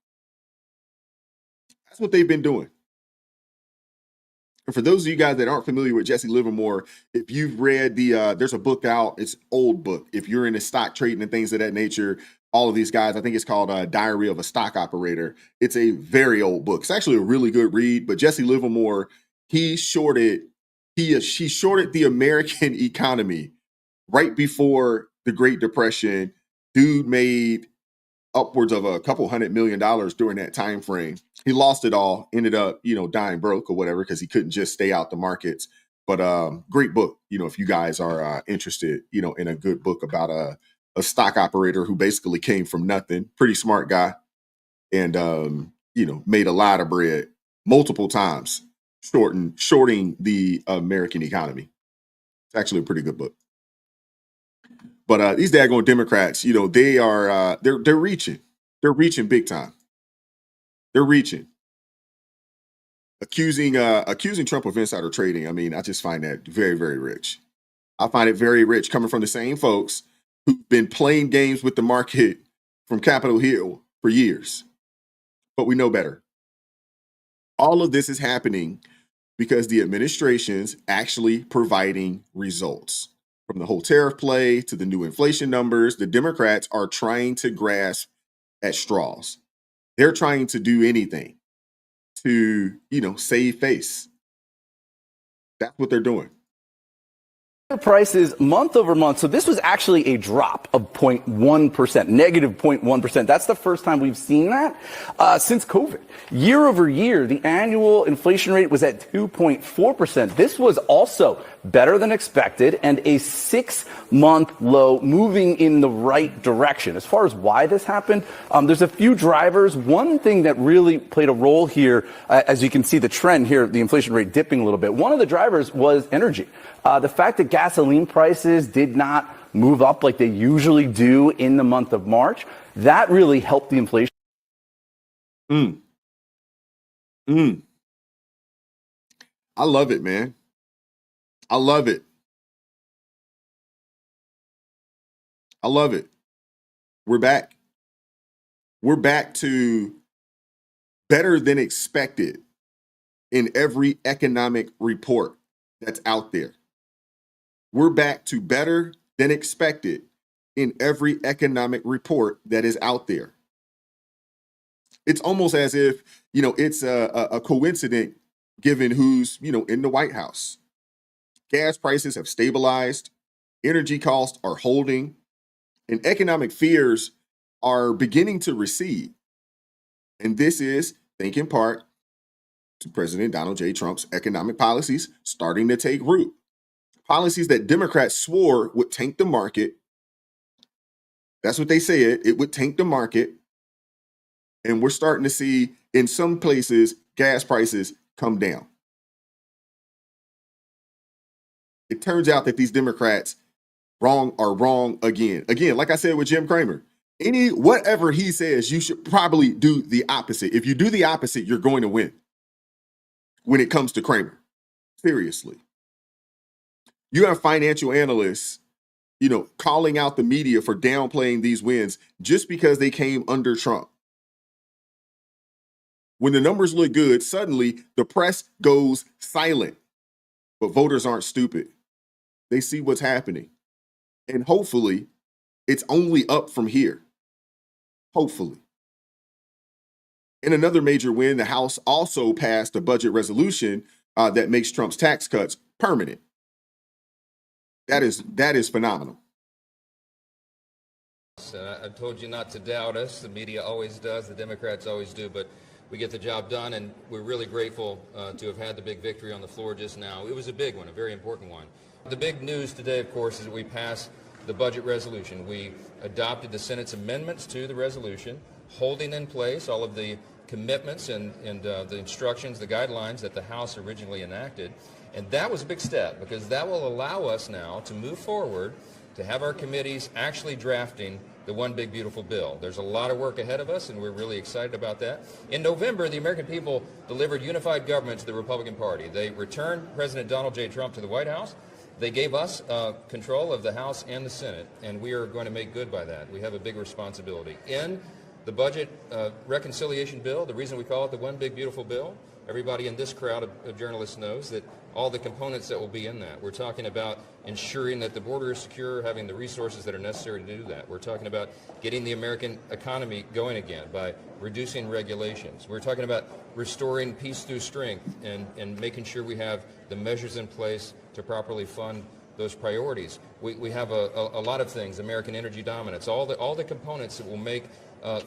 That's what they've been doing. And for those of you guys that aren't familiar with Jesse Livermore, if you've read there's a book out, it's an old book. If you're into stock trading and things of that nature, all of these guys, I think it's called Diary of a Stock Operator. It's a very old book. It's actually a really good read, but Jesse Livermore, he shorted the American economy right before the Great Depression. Dude made upwards of a couple $100 million during that time frame. He lost it all, ended up, dying broke or whatever, because he couldn't just stay out the markets. But great book, if you guys are interested, in a good book about a stock operator who basically came from nothing, pretty smart guy, and made a lot of bread multiple times, shorting the American economy. It's actually a pretty good book. But these daggone Democrats, they are they're reaching. They're reaching big time. They're reaching. Accusing Trump of insider trading. I mean, I just find that very, very rich. I find it very rich coming from the same folks who've been playing games with the market from Capitol Hill for years. But we know better. All of this is happening because the administration's actually providing results. From the whole tariff play to the new inflation numbers, the Democrats are trying to grasp at straws. They're trying to do anything to, save face. That's what they're doing. Prices month over month. So this was actually a drop of 0.1%, negative 0.1%. That's the first time we've seen that since COVID. Year over year, the annual inflation rate was at 2.4%. This was also better than expected and a 6-month low, moving in the right direction. As far as why this happened, there's a few drivers. One thing that really played a role here, as you can see the trend here, the inflation rate dipping a little bit. One of the drivers was energy. The fact that gasoline prices did not move up like they usually do in the month of March, that really helped the inflation. I love it, man. I love it. I love it. We're back. We're back to better than expected in every economic report that's out there. We're back to better than expected in every economic report that is out there. It's almost as if, it's a coincidence given who's, in the White House. Gas prices have stabilized, energy costs are holding, and economic fears are beginning to recede. And this is, thanks in part, to President Donald J. Trump's economic policies starting to take root. Policies that Democrats swore would tank the market. That's what they said. It would tank the market. And we're starting to see, in some places, gas prices come down. It turns out that these Democrats are wrong again. Again, like I said with Jim Cramer, whatever he says, you should probably do the opposite. If you do the opposite, you're going to win when it comes to Cramer. Seriously. You have financial analysts, calling out the media for downplaying these wins just because they came under Trump. When the numbers look good, suddenly the press goes silent. But voters aren't stupid. They see what's happening. And hopefully, it's only up from here. Hopefully. In another major win, the House also passed a budget resolution that makes Trump's tax cuts permanent. That is phenomenal. I told you not to doubt us. The media always does. The Democrats always do. But we get the job done, and we're really grateful to have had the big victory on the floor just now. It was a big one, a very important one. The big news today, of course, is that we passed the budget resolution. We adopted the Senate's amendments to the resolution, holding in place all of the commitments and the instructions, the guidelines that the House originally enacted. And that was a big step, because that will allow us now to move forward, to have our committees actually drafting the one big beautiful bill. There's a lot of work ahead of us, and we're really excited about that. In November, the American people delivered unified government to the Republican Party. They returned President Donald J. Trump to the White House. They gave us control of the House and the Senate, and we are going to make good by that. We have a big responsibility. In the budget reconciliation bill, the reason we call it the one big beautiful bill, everybody in this crowd of journalists knows that all the components that will be in that. We're talking about ensuring that the border is secure, having the resources that are necessary to do that. We're talking about getting the American economy going again by reducing regulations. We're talking about restoring peace through strength and making sure we have the measures in place to properly fund those priorities. We have a lot of things, American energy dominance, all the components that will make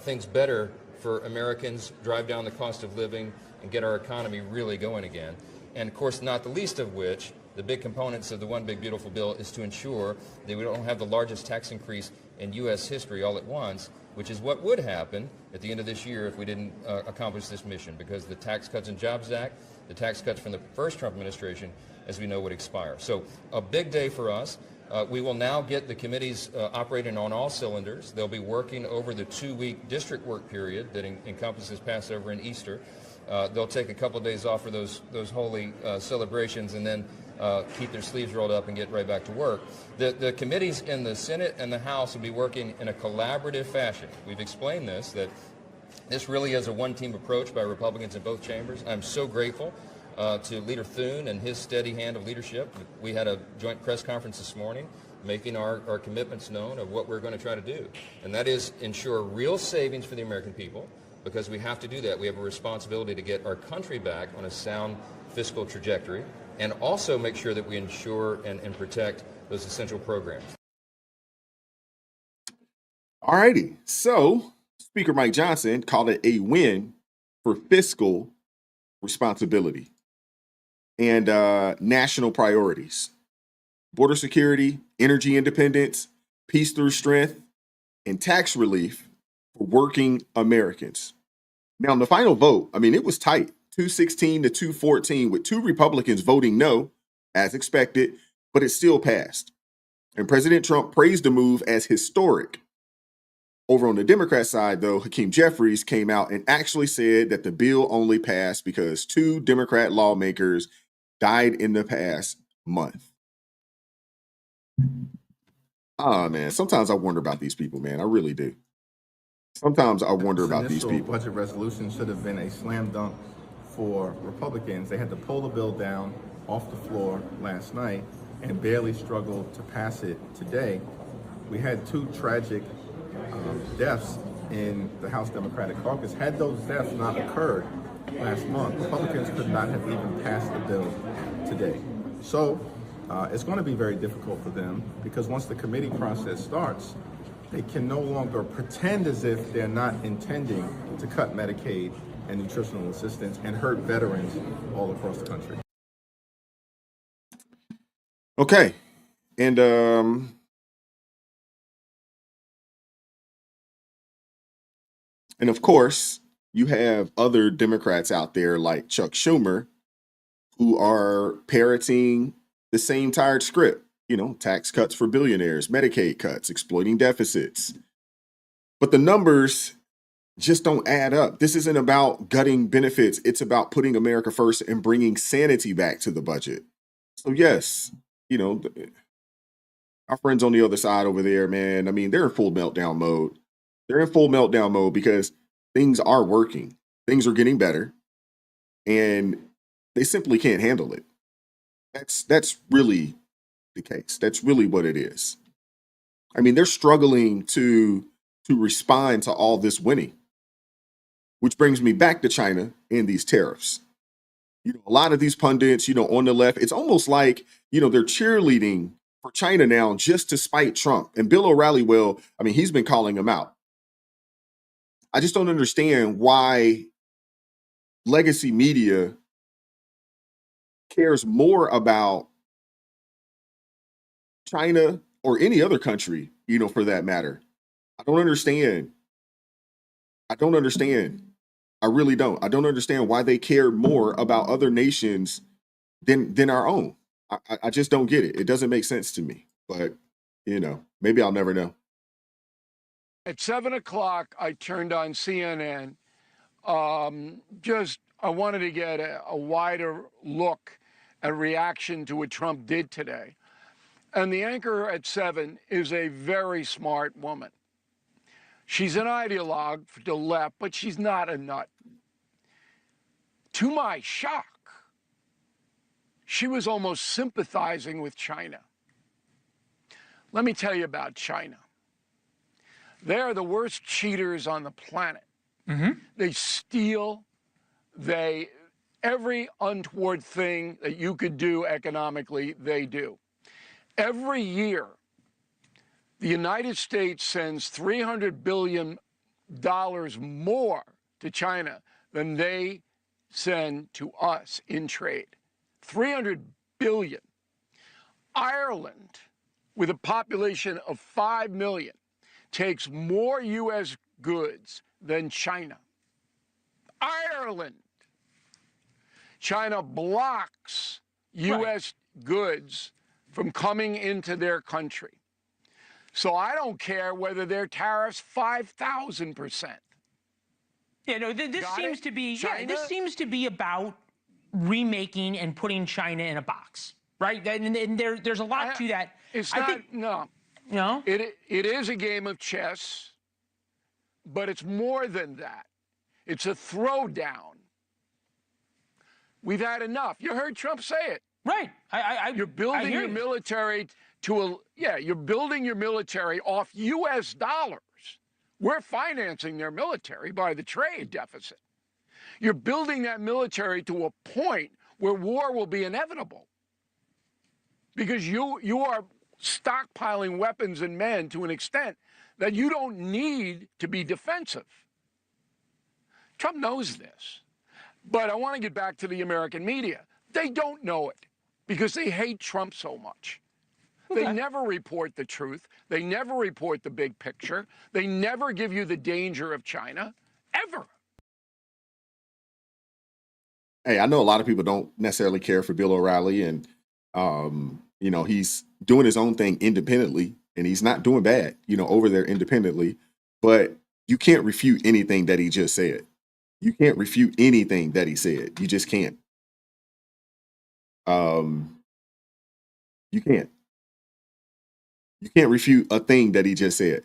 things better for Americans, drive down the cost of living, and get our economy really going again. And of course, not the least of which, the big components of the one big beautiful bill is to ensure that we don't have the largest tax increase in U.S. history all at once, which is what would happen at the end of this year if we didn't accomplish this mission, because the Tax Cuts and Jobs Act, the tax cuts from the first Trump administration, as we know, would expire. So a big day for us. We will now get the committees operating on all cylinders. They'll be working over the 2-week district work period that encompasses Passover and Easter. They'll take a couple of days off for those holy celebrations, and then keep their sleeves rolled up and get right back to work. The committees in the Senate and the House will be working in a collaborative fashion. We've explained this, that this really is a one-team approach by Republicans in both chambers. I'm so grateful to Leader Thune and his steady hand of leadership. We had a joint press conference this morning making our commitments known of what we're going to try to do. And that is ensure real savings for the American people, because we have to do that. We have a responsibility to get our country back on a sound fiscal trajectory, and also make sure that we ensure and protect those essential programs. All righty. So Speaker Mike Johnson called it a win for fiscal responsibility and national priorities: border security, energy independence, peace through strength, and tax relief for working Americans. Now, in the final vote, it was tight, 216 to 214, with 2 Republicans voting no, as expected, but it still passed. And President Trump praised the move as historic. Over on the Democrat side, though, Hakeem Jeffries came out and actually said that the bill only passed because 2 Democrat lawmakers died in the past month. Oh, man, sometimes I wonder about these people, man. I really do. Sometimes I wonder This about these initial people. budget resolution should have been a slam dunk for Republicans. They had to pull the bill down off the floor last night and barely struggled to pass it today. We had two tragic deaths in the House Democratic Caucus. Had those deaths not occurred last month, Republicans could not have even passed the bill today. So it's going to be very difficult for them because once the committee process starts, they can no longer pretend as if they're not intending to cut Medicaid and nutritional assistance and hurt veterans all across the country. Okay. And of course, you have other Democrats out there like Chuck Schumer who are parroting the same tired script, you know, tax cuts for billionaires, Medicaid cuts, exploiting deficits. But the numbers just don't add up. This isn't about gutting benefits. It's about putting America first and bringing sanity back to the budget. So yes, you know, our friends on the other side over there, man, I mean, they're in full meltdown mode. They're in full meltdown mode because things are working. Things are getting better. And they simply can't handle it. That's really the case. That's really what it is. I mean, they're struggling to respond to all this winning, which brings me back to China and these tariffs. You know, a lot of these pundits, you know, on the left, it's almost like, you know, they're cheerleading for China now just to spite Trump. And Bill O'Reilly, well, I mean, he's been calling him out. I just don't understand why legacy media cares more about China or any other country, you know, for that matter. I don't understand. I don't understand. I really don't. I don't understand why they care more about other nations than our own. I just don't get it. It doesn't make sense to me. But, you know, maybe I'll never know. At 7 o'clock, I turned on CNN. I wanted to get a wider look at reaction to what Trump did today. And the anchor at 7 is a very smart woman. She's an ideologue for the left, but she's not a nut. To my shock, she was almost sympathizing with China. Let me tell you about China. They are the worst cheaters on the planet. They steal, every untoward thing that you could do economically, they do. Every year, the United States sends $300 billion more to China than they send to us in trade. $300 billion. Ireland, with a population of 5 million, takes more U.S. goods than China. Ireland. China blocks U.S. goods from coming into their country. So I don't care whether their tariffs 5,000%. Yeah, no, this seems to be this seems to be about remaking and putting China in a box, right? And there's a lot to that. It's I not. think, No. It is a game of chess, but it's more than that. It's a throwdown. We've had enough. You heard Trump say it. Right. You're building your military you're building your military off U.S. dollars. We're financing their military by the trade deficit. You're building that military to a point where war will be inevitable. Because you are stockpiling weapons and men to an extent that you don't need to be defensive. Trump knows this. But I want to get back to the American media. They don't know it because they hate Trump so much. Okay. They never report the truth. They never report the big picture. They never give you the danger of China, ever. Hey, I know a lot of people don't necessarily care for Bill O'Reilly, and you know, he's doing his own thing independently, and he's not doing bad, you know, over there independently. But you can't refute anything that he just said. You can't refute anything that he said. You just can't. You can't. You can't refute a thing that he just said.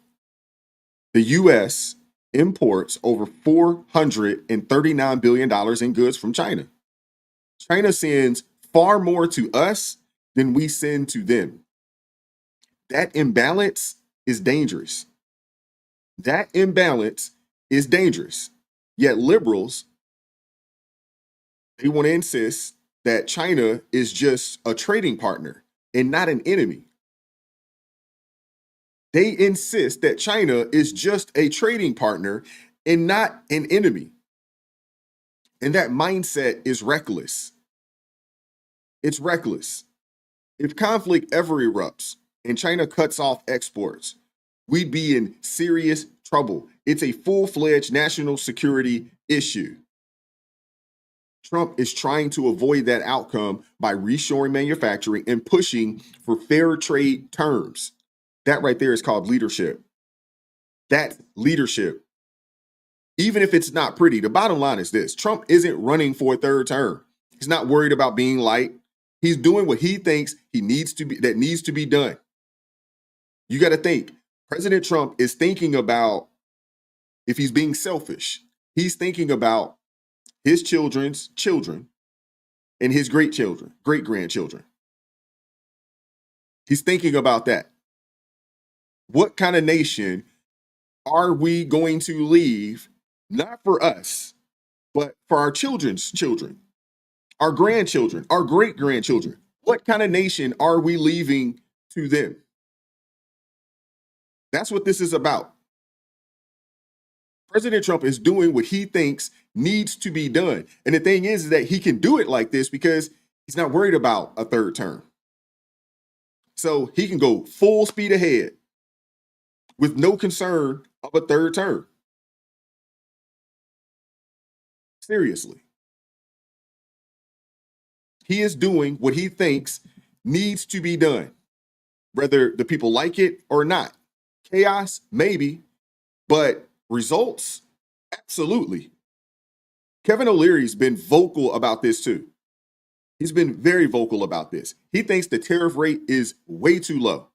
The U.S. imports over $439 billion in goods from China. China sends far more to us than we send to them. That imbalance is dangerous. That imbalance is dangerous. Yet liberals, they want to insist that China is just a trading partner and not an enemy. They insist that China is just a trading partner and not an enemy. And that mindset is reckless. It's reckless. If conflict ever erupts and China cuts off exports, we'd be in serious trouble. It's a full-fledged national security issue. Trump is trying to avoid that outcome by reshoring manufacturing and pushing for fair trade terms. That right there is called leadership. That's leadership. Even if it's not pretty, the bottom line is this: Trump isn't running for a third term. He's not worried about being liked. He's doing what he thinks needs to be done. You got to think, President Trump is thinking about, if he's being selfish, he's thinking about his children's children and his great-grandchildren. He's thinking about that. What kind of nation are we going to leave, not for us, but for our children's children, our grandchildren, our great-grandchildren? What kind of nation are we leaving to them? That's what this is about. President Trump is doing what he thinks needs to be done. And the thing is that he can do it like this because he's not worried about a third term. So he can go full speed ahead with no concern of a third term. Seriously. He is doing what he thinks needs to be done, whether the people like it or not. Chaos, maybe, but results, absolutely. Kevin O'Leary's been vocal about this too. He's been very vocal about this. He thinks the tariff rate is way too low.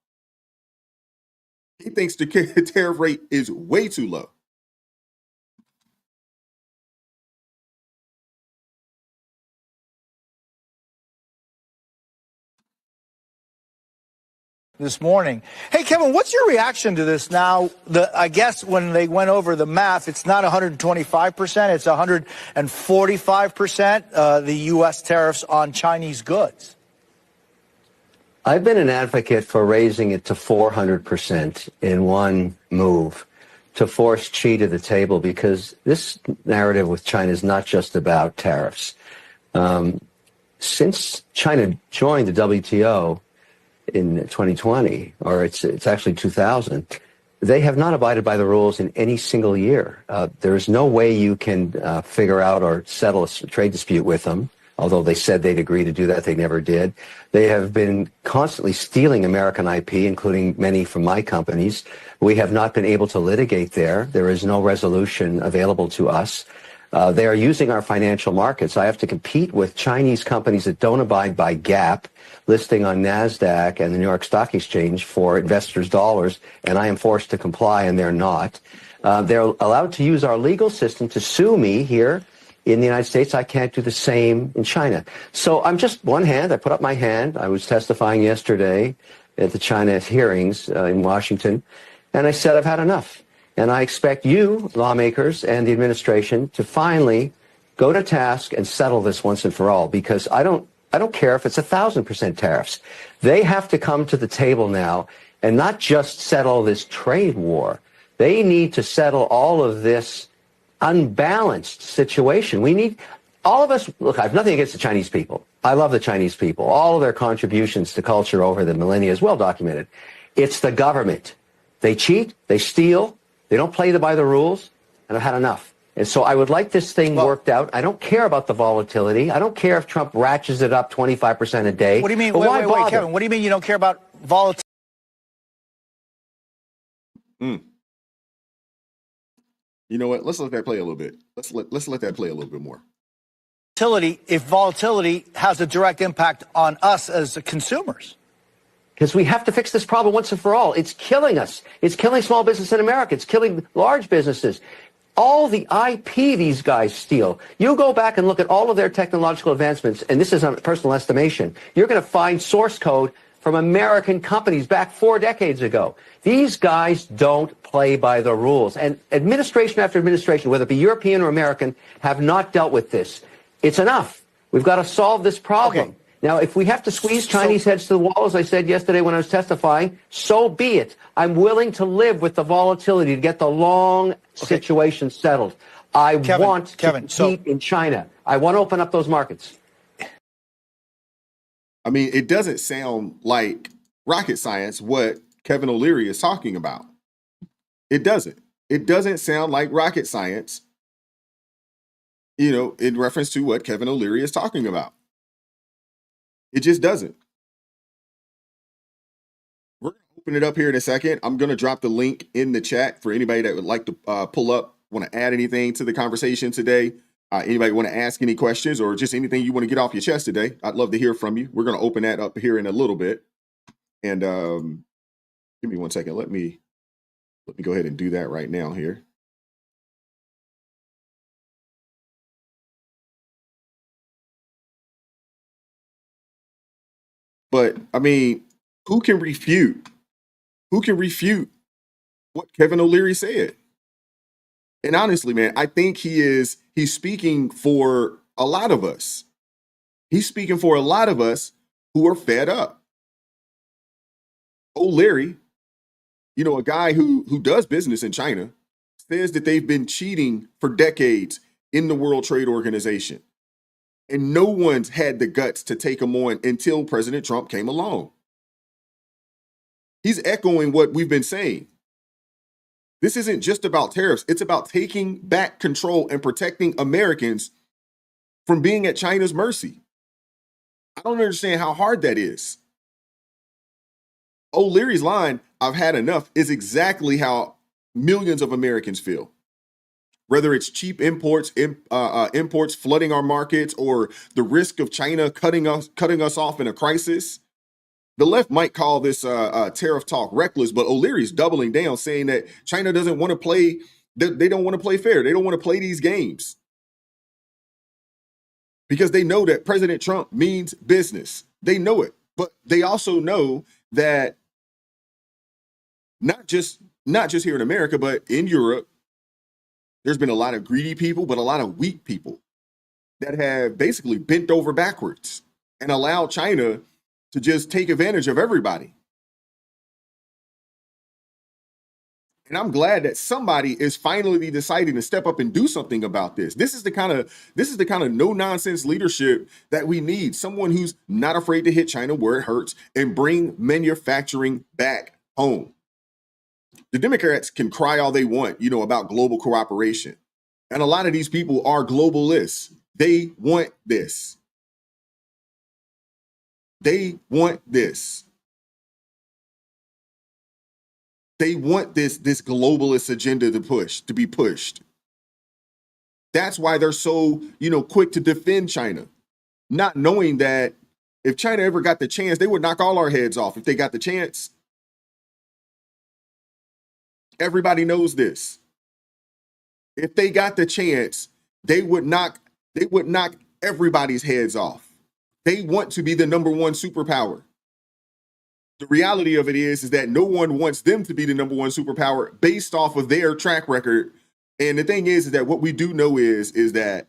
He thinks the tariff rate is way too low. This morning. Hey, Kevin, what's your reaction to this now? I guess when they went over the math, it's not 125%, it's 145%, the U.S. tariffs on Chinese goods. I've been an advocate for raising it to 400% in one move to force Xi to the table, because this narrative with China is not just about tariffs. Since China joined the WTO, in 2020, or it's actually 2000, they have not abided by the rules in any single year. There is no way you can figure out or settle a trade dispute with them, although they said they'd agree to do that. They never did. They have been constantly stealing American IP, including many from my companies. We have not been able to litigate there. There is no resolution available to us. They are using our financial markets. I have to compete with Chinese companies that don't abide by GAAP, listing on NASDAQ and the New York Stock Exchange for investors' dollars, and I am forced to comply, and they're not. They're allowed to use our legal system to sue me here in the United States. I can't do the same in China. So I'm just one hand. I put up my hand. I was testifying yesterday at the China hearings in Washington, and I said I've had enough. And I expect you, lawmakers, and the administration to finally go to task and settle this once and for all, because I don't care if it's 1,000% tariffs. They have to come to the table now and not just settle this trade war. They need to settle all of this unbalanced situation. We need, all of us, look, I have nothing against the Chinese people. I love the Chinese people. All of their contributions to culture over the millennia is well documented. It's the government. They cheat, they steal, they don't play by the rules, and I've had enough. And so I would like this thing worked out. I don't care about the volatility. I don't care if Trump ratchets it up 25% a day. What do you mean? Wait, Kevin, what do you mean you don't care about volatility? You know what? Let's let that play a little bit. Let's let that play a little bit more. If volatility has a direct impact on us as consumers. Because we have to fix this problem once and for all. It's killing us. It's killing small business in America. It's killing large businesses. all the IP these guys steal. You go back and look at all of their technological advancements, and this is a personal estimation, you're going to find source code from American companies back 4 decades ago. These guys don't play by the rules. And administration after administration, whether it be European or American, have not dealt with this. It's enough. We've got to solve this problem. Okay. Now, if we have to squeeze Chinese heads to the wall, as I said yesterday when I was testifying, so be it. I'm willing to live with the volatility to get the long situation settled. I want to compete in China. I want to open up those markets. I mean, it doesn't sound like rocket science what Kevin O'Leary is talking about. It doesn't. It doesn't sound like rocket science, you know, in reference to what Kevin O'Leary is talking about. It just doesn't. We're going to open it up here in a second. I'm going to drop the link in the chat for anybody that would like to pull up, want to add anything to the conversation today. Anybody want to ask any questions or just anything you want to get off your chest today? I'd love to hear from you. We're going to open that up here in a little bit. And give me 1 second. Let me go ahead and do that right now here. But I mean, who can refute what Kevin O'Leary said? And honestly, man, I think he's speaking for a lot of us. He's speaking for a lot of us who are fed up. O'Leary, you know, a guy who does business in China, says that they've been cheating for decades in the World Trade Organization. And no one's had the guts to take him on until President Trump came along. He's echoing what we've been saying. This isn't just about tariffs. It's about taking back control and protecting Americans from being at China's mercy. I don't understand how hard that is. O'Leary's line, "I've had enough," is exactly how millions of Americans feel. Whether it's cheap imports flooding our markets, or the risk of China cutting us off in a crisis. The left might call this tariff talk reckless, but O'Leary's doubling down, saying that China doesn't want to play. They don't want to play fair. They don't want to play these games because they know that President Trump means business. They know it, but they also know that not just here in America, but in Europe, there's been a lot of greedy people, but a lot of weak people that have basically bent over backwards and allowed China to just take advantage of everybody. And I'm glad that somebody is finally deciding to step up and do something about this. This is the kind of no-nonsense leadership that we need. Someone who's not afraid to hit China where it hurts and bring manufacturing back home. The Democrats can cry all they want, you know, about global cooperation. And a lot of these people are globalists. They want this. They want this. They want this globalist agenda to be pushed. That's why they're so, you know, quick to defend China, not knowing that if China ever got the chance, they would knock all our heads off if they got the chance. Everybody knows this. If they got the chance, they would knock everybody's heads off. They want to be the number one superpower. The reality of it is that no one wants them to be the number one superpower based off of their track record. And the thing is that what we do know is that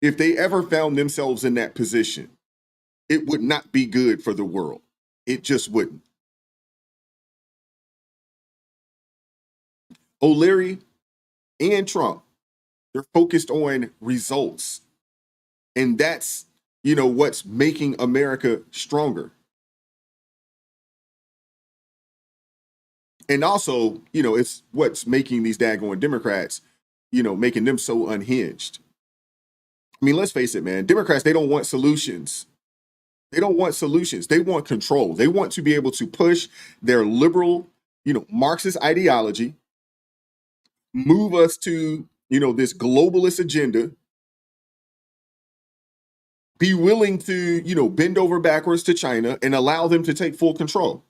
if they ever found themselves in that position, it would not be good for the world. It just wouldn't. O'Leary and Trump, they're focused on results. And that's, you know, what's making America stronger. And also, you know, it's what's making these daggone Democrats, you know, making them so unhinged. I mean, let's face it, man. Democrats, they don't want solutions. They don't want solutions. They want control. They want to be able to push their liberal, you know, Marxist ideology, move us to, you know, this globalist agenda, be willing to, you know, bend over backwards to China and allow them to take full control.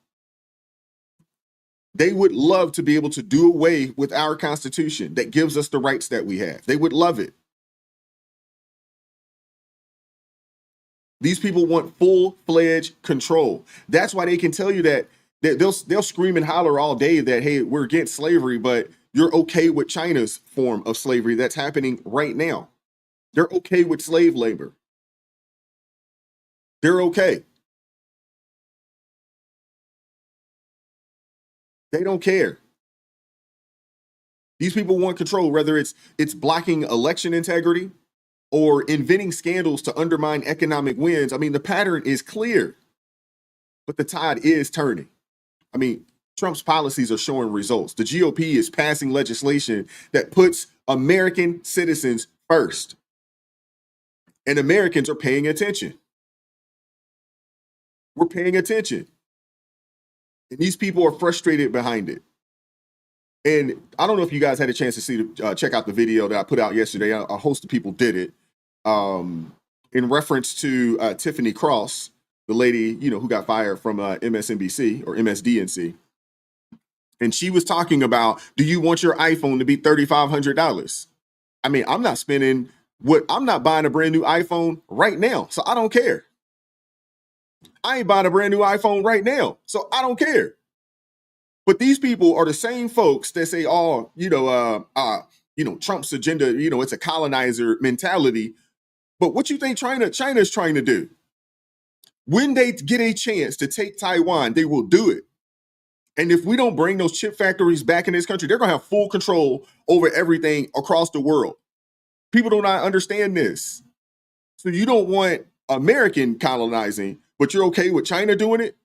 They would love to be able to do away with our Constitution that gives us the rights that we have. They would love it. These people want full-fledged control. That's why they can tell you that they'll scream and holler all day that, hey, we're against slavery, but you're okay with China's form of slavery that's happening right now. They're okay with slave labor. They're okay. They don't care. These people want control, whether it's blocking election integrity or inventing scandals to undermine economic wins. I mean, the pattern is clear, but the tide is turning. I mean, Trump's policies are showing results. The GOP is passing legislation that puts American citizens first, and Americans are paying attention. We're paying attention, and these people are frustrated behind it. And I don't know if you guys had a chance to see check out the video that I put out yesterday. A host of people did it in reference to Tiffany Cross, the lady who got fired from MSNBC or MSDNC. And she was talking about, do you want your iPhone to be $3,500? I mean, I'm not buying a brand new iPhone right now, so I don't care. I ain't buying a brand new iPhone right now, so I don't care. But these people are the same folks that say, Trump's agenda, it's a colonizer mentality. But what you think China's trying to do? When they get a chance to take Taiwan, they will do it. And if we don't bring those chip factories back in this country, they're going to have full control over everything across the world. People do not understand this. So you don't want American colonizing, but you're okay with China doing it?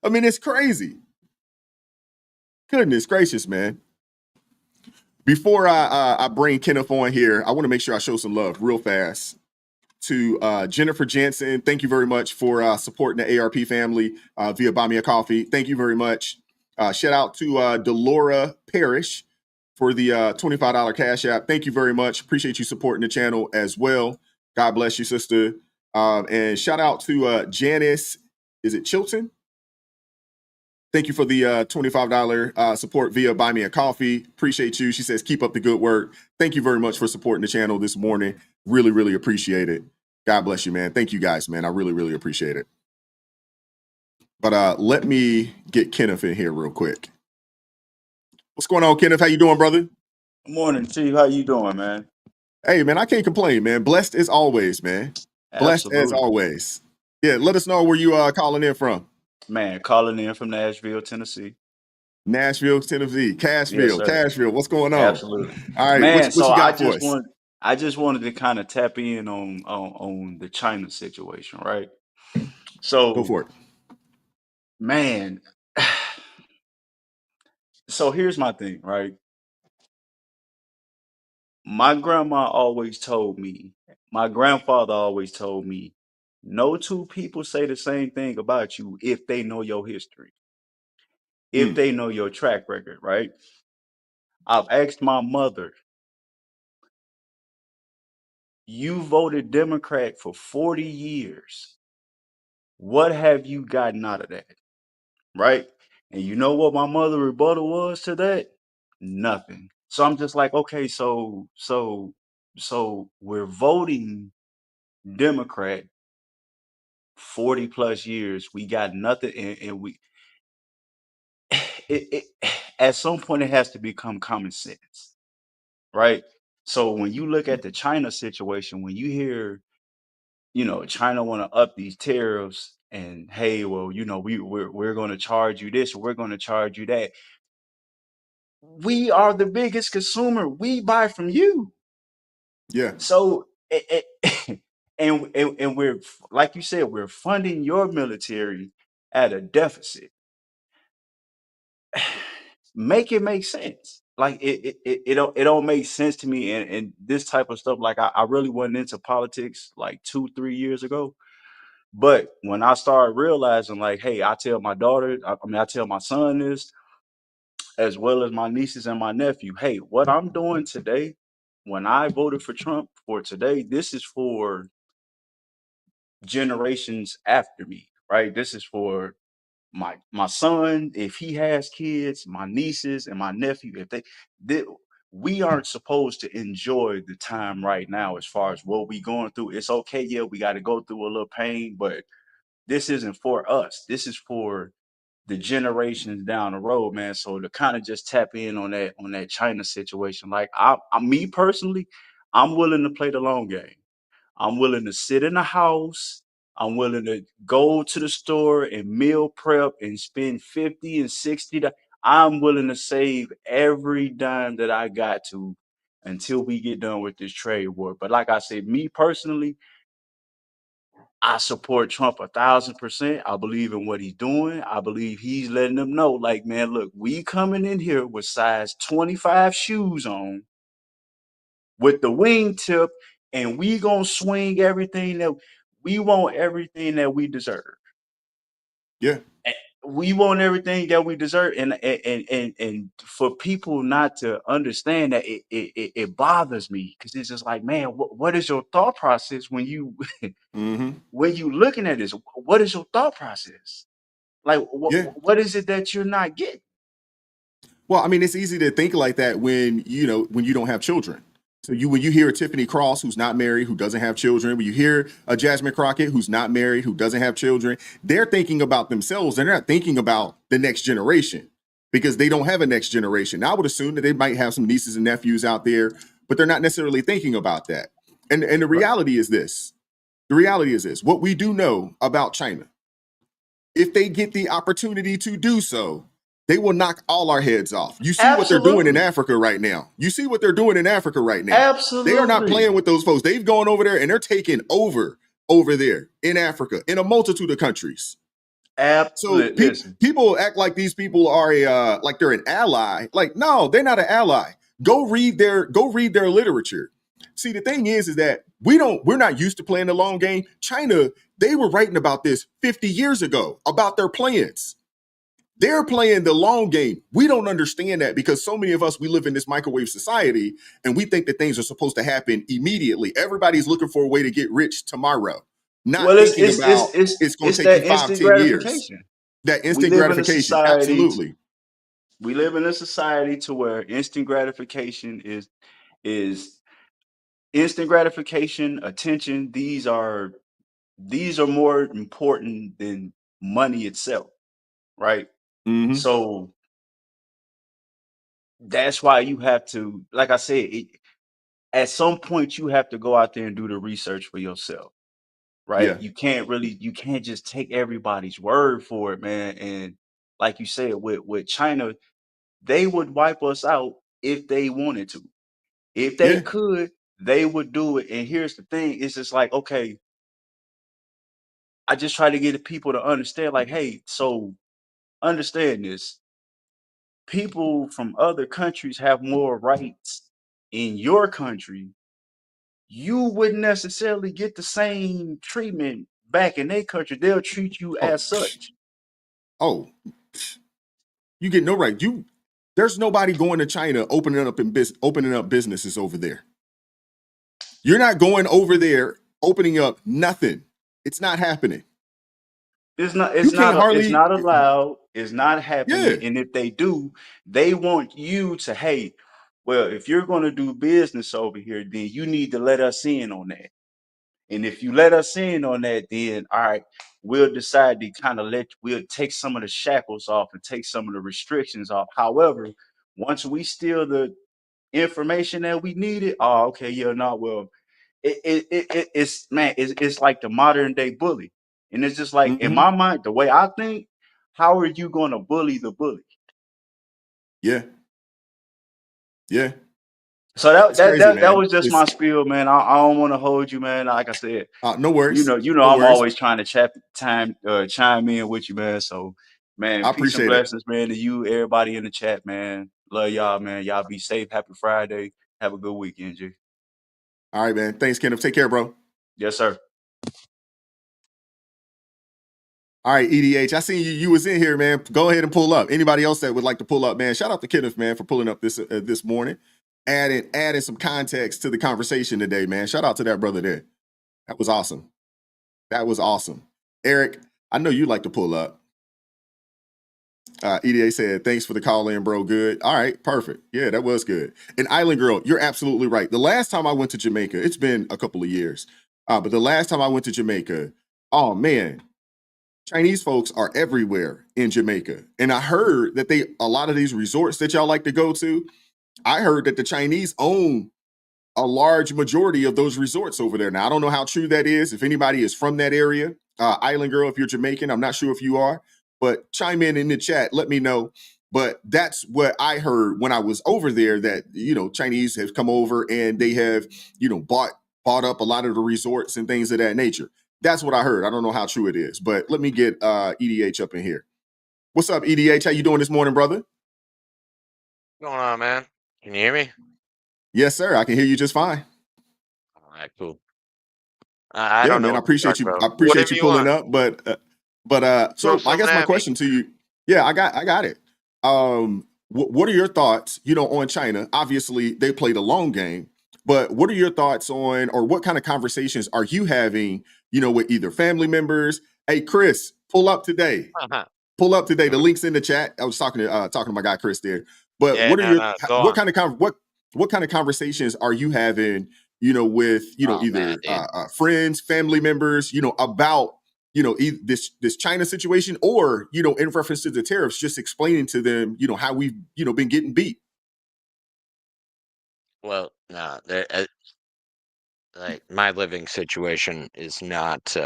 I mean, it's crazy. Goodness gracious, man. Before I bring Kenneth on here, I want to make sure I show some love real fast to Jennifer Jansen. Thank you very much for supporting the ARP family via Buy Me a Coffee. Thank you very much. Shout out to Delora Parrish for the $25 Cash App. Thank you very much. Appreciate you supporting the channel as well. God bless you, sister. And shout out to Janice, is it Chilton? Thank you for the $25 support via Buy Me a Coffee. Appreciate you. She says, keep up the good work. Thank you very much for supporting the channel this morning. Really, really appreciate it. God bless you, man. Thank you guys, man. I really, really appreciate it. But let me get Kenneth in here real quick. What's going on, Kenneth? How you doing, brother? Good morning, Chief. How you doing, man? Hey, man, I can't complain, man. Blessed as always, man. Blessed as Absolutely. always. Yeah, let us know where you calling in from. Man, calling in from Nashville, Tennessee. Nashville, Tennessee. Yes, Cashville. sir. Cashville. What's going on? Absolutely. All right, Man, what so you got for us? I just wanted to kind of tap in on the China situation, right? Go So, for it. man, so here's my thing, right? My grandma always told me, my grandfather always told me, no two people say the same thing about you if they know your history, if they know your track record, right? I've asked my mother, you voted Democrat for 40 years. What have you gotten out of that? Right? And you know what my mother rebuttal was to that? Nothing. So I'm just like, okay, so we're voting Democrat 40 plus years. We got nothing, and we it at some point it has to become common sense, right? So when you look at the China situation, when you hear, China want to up these tariffs and hey, well, we're going to charge you this or we're going to charge you that. We are the biggest consumer. We buy from you. Yeah. So and we're, like you said, we're funding your military at a deficit. Make it make sense. Like it don't make sense to me. And this type of stuff, like I really wasn't into politics like 2-3 years ago. But when I started realizing, like, hey, I tell my daughter, I tell my son this, as well as my nieces and my nephew, hey, what I'm doing today, when I voted for Trump for today, this is for generations after me. right? This is for my son, if he has kids, my nieces and my nephew, if they we aren't supposed to enjoy the time right now as far as what we going through. It's okay, yeah, we got to go through a little pain, but this isn't for us. This is for the generations down the road, man. So to kind of just tap in on that China situation, like I me personally, I'm willing to play the long game. I'm willing to sit in the house. I'm willing to go to the store and meal prep and spend 50 and 60. I'm willing to save every dime that I got to until we get done with this trade war. But like I said, me personally, I support Trump 1,000%. I believe in what he's doing. I believe he's letting them know, like, man, look, we coming in here with size 25 shoes on with the wingtip, and we gonna swing everything that we want, everything that we deserve. Yeah. We want everything that we deserve, and for people not to understand that, it bothers me because it's just like, man, what is your thought process when you Mm-hmm. when you looking at this? What is your thought process? Like, Yeah. what is it that you're not getting? Well, I mean, it's easy to think like that when when you don't have children. So when you hear a Tiffany Cross who's not married, who doesn't have children, when you hear a Jasmine Crockett who's not married, who doesn't have children, they're thinking about themselves. They're not thinking about the next generation because they don't have a next generation. Now, I would assume that they might have some nieces and nephews out there, but they're not necessarily thinking about that. And the Right. reality is this. The reality is this. What we do know about China, if they get the opportunity to do so, they will knock all our heads off. You see what they're doing in Absolutely. Africa right now. You see what they're doing in Africa right now. They are not Absolutely. playing with those folks. They've gone over there and they're taking over there in Africa in a multitude of countries. So Listen, people act like these people are like they're an ally. Like, no, they're not an ally. Go read their literature. See, the thing is that we're not used to playing the long game. China, they were writing about this 50 years ago about their plans. They're playing the long game. We don't understand that because so many of us, we live in this microwave society and we think that things are supposed to happen immediately. Everybody's looking for a way to get rich tomorrow, not well, thinking about it's going it's to take you that 5, instant 10 years. gratification. That We instant live in a gratification. society. Absolutely. We live in a society to where instant gratification is instant gratification, attention. These are more important than money itself, right? Mm-hmm. So that's why you have to, like I said, at some point you have to go out there and do the research for yourself, right? Yeah. You can't just take everybody's word for it, man. And like you said, with China, they would wipe us out if they wanted to. If they Yeah. could, they would do it. And here's the thing: it's just like, okay, I just try to get the people to understand, like, hey, so understand this. People from other countries have more rights in your country. You wouldn't necessarily get the same treatment back in their country. They'll treat you Oh, as such. oh, you get no right. There's nobody going to China opening up businesses over there. You're not going over there opening up nothing. It's not happening. You can't It's hardly. not allowed. It's not Yeah. happening. And if they do, they want you to, hey, well, if you're going to do business over here, then you need to let us in on that. And if you let us in on that, then all right, we'll decide to we'll take some of the shackles off and take some of the restrictions off. However, once we steal the information that we needed, oh, okay, yeah, no, well, it's man, it's like the modern day bully. And it's just like, in Mm-hmm. my mind, the way I think, how are you going to bully the bully? Yeah. Yeah. So It's crazy, that man. was just my It's spiel, man. I don't want to hold you, man. Like I said, no worries. No I'm worries. always trying to chime in with you, man. So, man, I peace and appreciate it. blessings, man, to you, everybody in the chat, man. Love y'all, man. Y'all be safe. Happy Friday. Have a good weekend, G. All right, man. Thanks, Kenneth. Take care, bro. Yes, sir. All right, EDH. I seen you was in here, man. Go ahead and pull up. Anybody else that would like to pull up, man? Shout out to Kenneth, man, for pulling up this morning, adding some context to the conversation today, man. Shout out to that brother there. That was awesome. That was awesome. Eric, I know you like to pull up. EDA said, thanks for the call in, bro. Good. All right, perfect. Yeah, that was good. And Island Girl, you're absolutely right. The last time I went to Jamaica, it's been a couple of years, but the last time I went to Jamaica, oh man, Chinese folks are everywhere in Jamaica. And I heard that a lot of these resorts that y'all like to go to, I heard that the Chinese own a large majority of those resorts over there. Now, I don't know how true that is. If anybody is from that area, Island Girl, if you're Jamaican, I'm not sure if you are, but chime in the chat, let me know. But that's what I heard when I was over there, that, Chinese have come over and they have, bought up a lot of the resorts and things of that nature. That's what I heard. I don't know how true it is, but let me get EDH up in here. What's up, EDH? How you doing this morning, brother? What's going on, man? Can you hear me? Yes, sir. I can hear you just fine. All right, cool. I Yeah, don't know man. I what to appreciate talk you. about. I appreciate Whatever you you pulling want. up. So Throw I guess something my at me. question to you, yeah, I got it. What are your thoughts, on China? Obviously, they played a long game, but what are your thoughts on, or what kind of conversations are you having, with either family members? Hey, Chris, pull up today. Pull up today. The link's in the chat. I was talking to my guy Chris there. But Yeah, no, go what on. kind of conversations are you having, with Oh man, either dude. friends, family members, about this China situation, or in reference to the tariffs, just explaining to them, how we've been getting beat. Well, no, like my living situation is not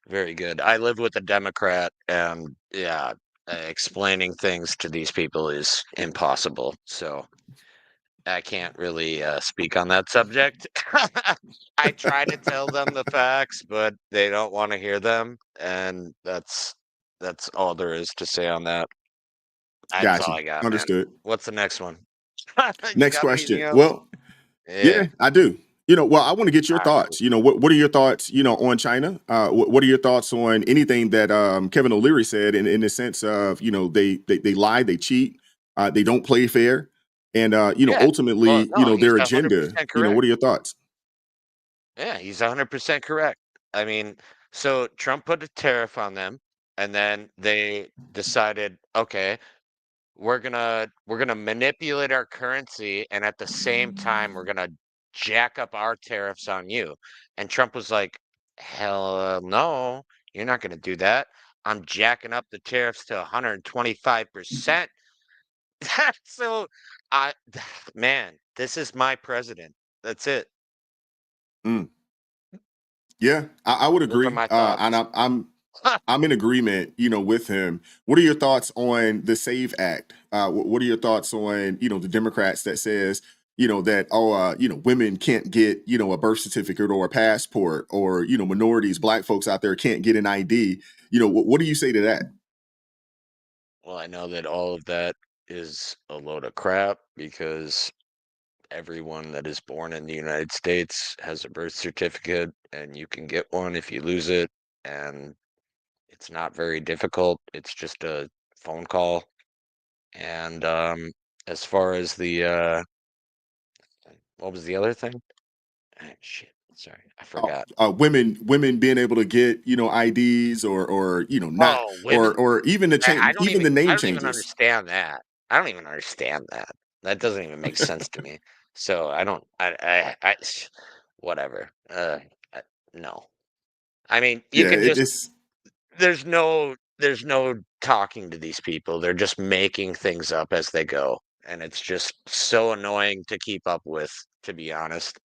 very good. I live with a Democrat, and yeah, explaining things to these people is impossible. So I can't really speak on that subject. I try to tell them the facts, but they don't want to hear them, and that's all there is to say on that. That's Got all you. I got, man. Understood. What's the next one? You Next got anything question. else? Well, Yeah. yeah, I do. Well, I want to get your All right, thoughts. cool. What are your thoughts, on China? What are your thoughts on anything that Kevin O'Leary said in the sense of, they lie, they cheat, they don't play fair, and Yeah. Well, ultimately, no, he's their agenda. 100% correct. What are your thoughts? Yeah, he's 100% correct. I mean, so Trump put a tariff on them, and then they decided, okay, we're gonna manipulate our currency, and at the same time we're gonna jack up our tariffs on you. And Trump was like, hell no, you're not gonna do that. I'm jacking up the tariffs to 125%. So I man, this is my president. That's it. Mm. Yeah, I would Those are agree, my and thoughts. I'm in agreement, with him. What are your thoughts on the Save Act? What are your thoughts on, the Democrats that says, that women can't get, a birth certificate or a passport, or minorities, black folks out there can't get an ID. What do you say to that? Well, I know that all of that is a load of crap because everyone that is born in the United States has a birth certificate, and you can get one if you lose it. And it's not very difficult. It's just a phone call. And as far as what was the other thing? Ah, shit. Sorry, I forgot. Women being able to get, IDs, or not, Oh, or women. even the I change, even the I name don't even changes. understand that. I don't even understand that. That doesn't even make sense to me. So I don't. Whatever. No. I mean, you Yeah, can just. it's There's no talking to these people. They're just making things up as they go, and it's just so annoying to keep up with. To be honest,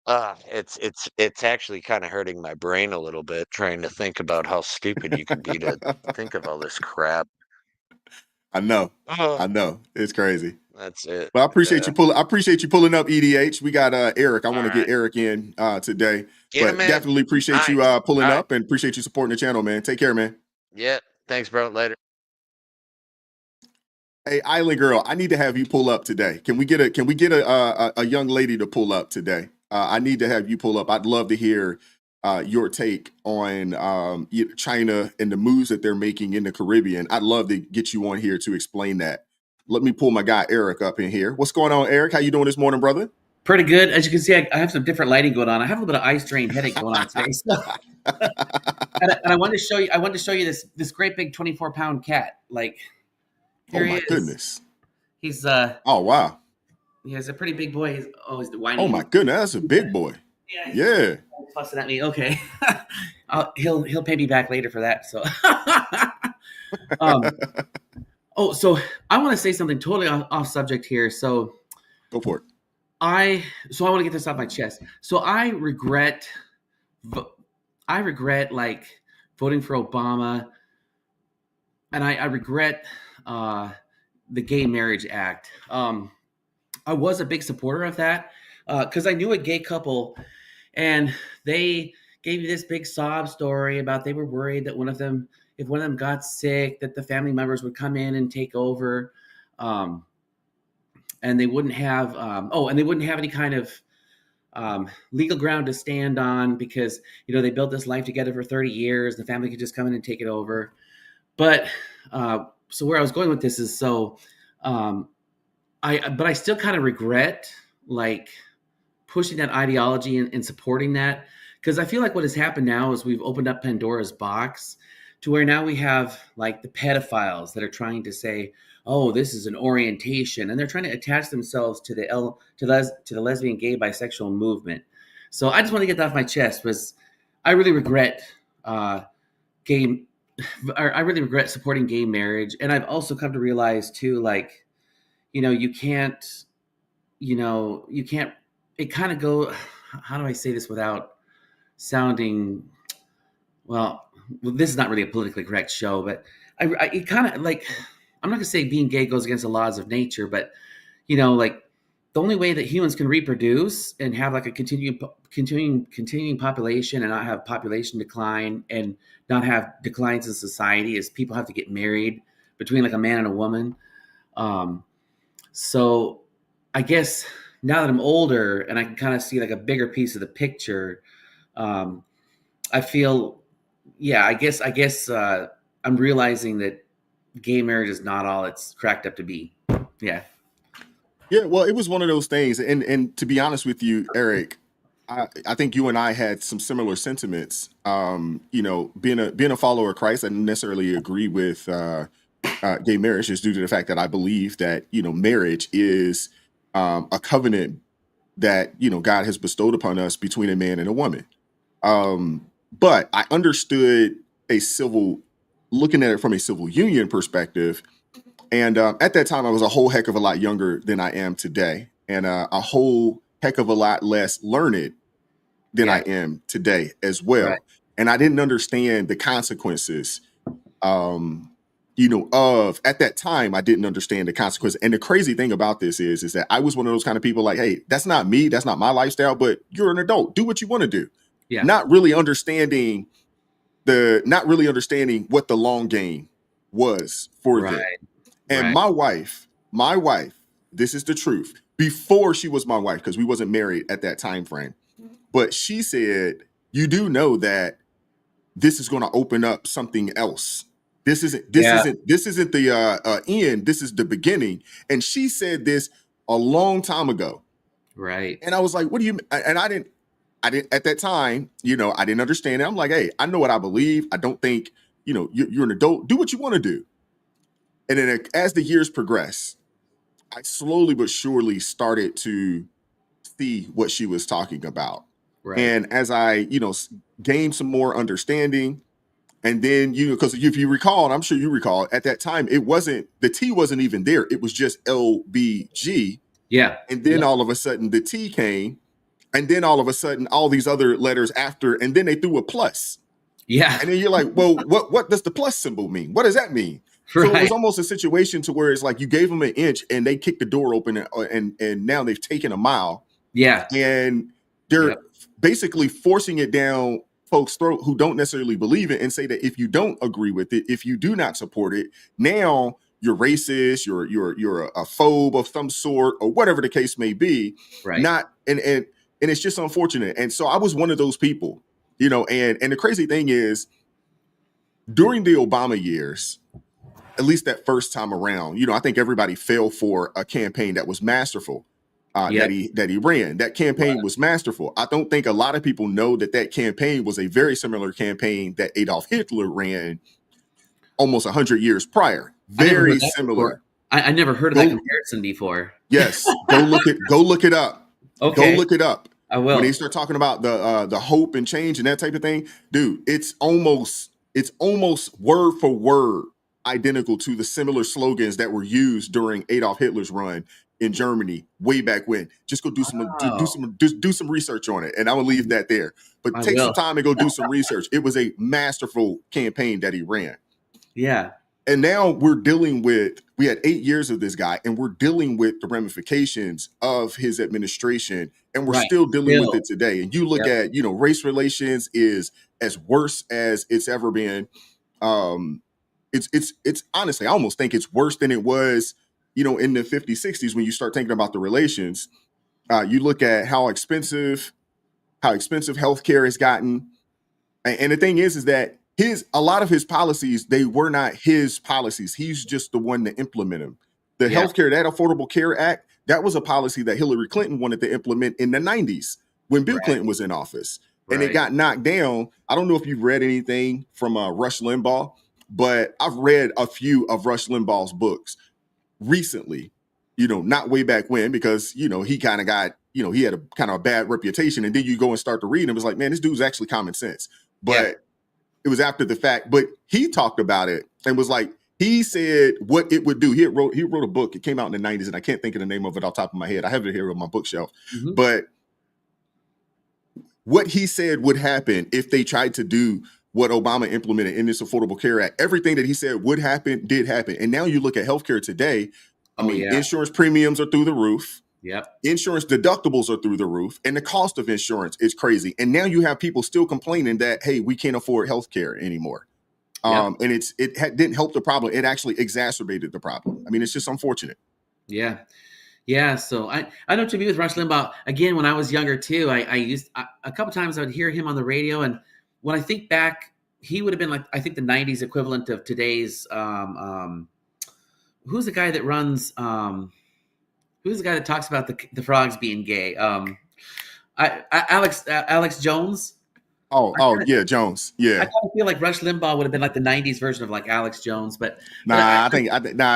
it's actually kind of hurting my brain a little bit trying to think about how stupid you could be to think of all this crap. I know, Uh, I know, it's crazy. that's it. Well, Yeah. I appreciate you pulling up, EDH. We got Eric. I All want to get right. Eric in today, Get him but in. definitely appreciate you Nice. pulling All right. up, and appreciate you supporting the channel, man. Take care, man. Yeah. Thanks, bro. Later. Hey, Island Girl, I need to have you pull up today. Can we get a young lady to pull up today? I need to have you pull up. I'd love to hear your take on China and the moves that they're making in the Caribbean. I'd love to get you on here to explain that. Let me pull my guy Eric up in here. What's going on, Eric? How you doing this morning, brother? Pretty good. As you can see, I have some different lighting going on. I have a little bit of eye strain headache going on today. So And I wanted to show you. I wanted to show you this great big 24-pound cat. Like, here Oh he my is. goodness. He's Oh wow. he's a pretty big boy. He's always whining. Oh my goodness, that's a big boy. Yeah. Yeah. Fussing at me. Okay. He'll pay me back later for that. So. Oh, so I want to say something totally off subject here. So. Go for it. I want to get this off my chest. So I regret like voting for Obama, and I regret the Gay Marriage Act. I was a big supporter of that because I knew a gay couple, and they gave me this big sob story about they were worried that if one of them got sick, that the family members would come in and take over. And they wouldn't have any kind of legal ground to stand on because they built this life together for 30 years. The family could just come in and take it over. But so where I was going with this is I still kind of regret like pushing that ideology and supporting that, because I feel like what has happened now is we've opened up Pandora's box to where now we have like the pedophiles that are trying to say, oh, this is an orientation, and they're trying to attach themselves to the lesbian, gay, bisexual movement. So I just want to get that off my chest. I really regret I really regret supporting gay marriage, and I've also come to realize too, like, you can't. It kind of go. How do I say this without sounding? Well, this is not really a politically correct show, but it kind of like. I'm not gonna say being gay goes against the laws of nature, but like the only way that humans can reproduce and have like a continuing population and not have population decline and not have declines in society is people have to get married between like a man and a woman. So I guess now that I'm older and I can kind of see like a bigger piece of the picture, I feel, I guess I'm realizing that gay marriage is not all it's cracked up to be. Yeah. Yeah, well, it was one of those things, and to be honest with you, Eric, I think you and I had some similar sentiments. Being a follower of Christ, I didn't necessarily agree with gay marriage, just due to the fact that I believe that marriage is a covenant that God has bestowed upon us between a man and a woman. But I understood looking at it from a civil union perspective. And at that time, I was a whole heck of a lot younger than I am today, and a whole heck of a lot less learned than I am today as well. Right. And I didn't understand the consequences. At that time, I didn't understand the consequences. And the crazy thing about this is that I was one of those kind of people like, hey, that's not me, that's not my lifestyle, but you're an adult, do what you want to do. Yeah. Not really understanding what the long game was for them. And my wife, this is the truth, before she was my wife, because we wasn't married at that time frame, but she said, you do know that this is going to open up something else. This isn't the end. This is the beginning. And she said this a long time ago. Right. And I was like, what do you, and I didn't at that time, I didn't understand it. I'm like, hey, I know what I believe. I don't think, you're an adult, do what you want to do. And then as the years progressed, I slowly but surely started to see what she was talking about. Right. And as I, gained some more understanding, and then, because if you recall, and I'm sure you recall, at that time, the T wasn't even there. It was just LBG. Yeah. And then all of a sudden the T came, and then all of a sudden all these other letters after, and then they threw a plus. Yeah. And then you're like, well, what does the plus symbol mean? What does that mean? Right. So it was almost a situation to where it's like you gave them an inch and they kicked the door open, and now they've taken a mile. Yeah. And they're basically forcing it down folks' throat who don't necessarily believe it, and say that if you don't agree with it, if you do not support it, now you're racist, you're a phobe of some sort, or whatever the case may be. Right. And it's just unfortunate. And so I was one of those people, and the crazy thing is, during the Obama years, at least that first time around, I think everybody fell for a campaign that was masterful. that he ran. That campaign was masterful. I don't think a lot of people know that campaign was a very similar campaign that Adolf Hitler ran almost 100 years prior. Very similar. I never heard of that comparison before. Yes, go look it up. Okay. Go look it up. I will. When they start talking about the hope and change and that type of thing, dude, it's almost word for word identical to the similar slogans that were used during Adolf Hitler's run in Germany way back when. Just go do some research on it, and I will leave that there. But take some time and go do some research. It was a masterful campaign that he ran. Yeah. And now we had 8 years of this guy, and we're dealing with the ramifications of his administration, and we're still dealing with it today. And you look at, race relations is as worse as it's ever been. It's honestly, I almost think it's worse than it was, in the 50s, 60s, when you start thinking about the relations. You look at how expensive healthcare has gotten. And the thing is that a lot of his policies, they were not his policies. He's just the one to implement them. The healthcare, that Affordable Care Act, that was a policy that Hillary Clinton wanted to implement in the 90s when Bill Clinton was in office. And it got knocked down. I don't know if you've read anything from Rush Limbaugh, but I've read a few of Rush Limbaugh's books recently, not way back when, because, he kind of got, he had a kind of a bad reputation. And then you go and start to read him. It's like, man, this dude's actually common sense. But it was after the fact. But he talked about it and was like, he said what it would do. He wrote a book. It came out in the 90s, and I can't think of the name of it off the top of my head. I have it here on my bookshelf. Mm-hmm. But what he said would happen if they tried to do what Obama implemented in this Affordable Care Act, everything that he said would happen, did happen. And now you look at healthcare today, insurance premiums are through the roof. Yep. Insurance deductibles are through the roof, and the cost of insurance is crazy. And now you have people still complaining that, hey, we can't afford healthcare anymore. And it didn't help the problem. It actually exacerbated the problem. I mean, it's just unfortunate. Yeah. Yeah. So I know to be with Rush Limbaugh again, when I was younger too, I used a couple times I would hear him on the radio. And when I think back, he would have been like, I think the 90s equivalent of today's, who's the guy that runs, who's the guy that talks about the frogs being gay? Alex Jones. Yeah, Jones. Yeah. I kind of feel like Rush Limbaugh would have been like the 90s version of like Alex Jones, but I think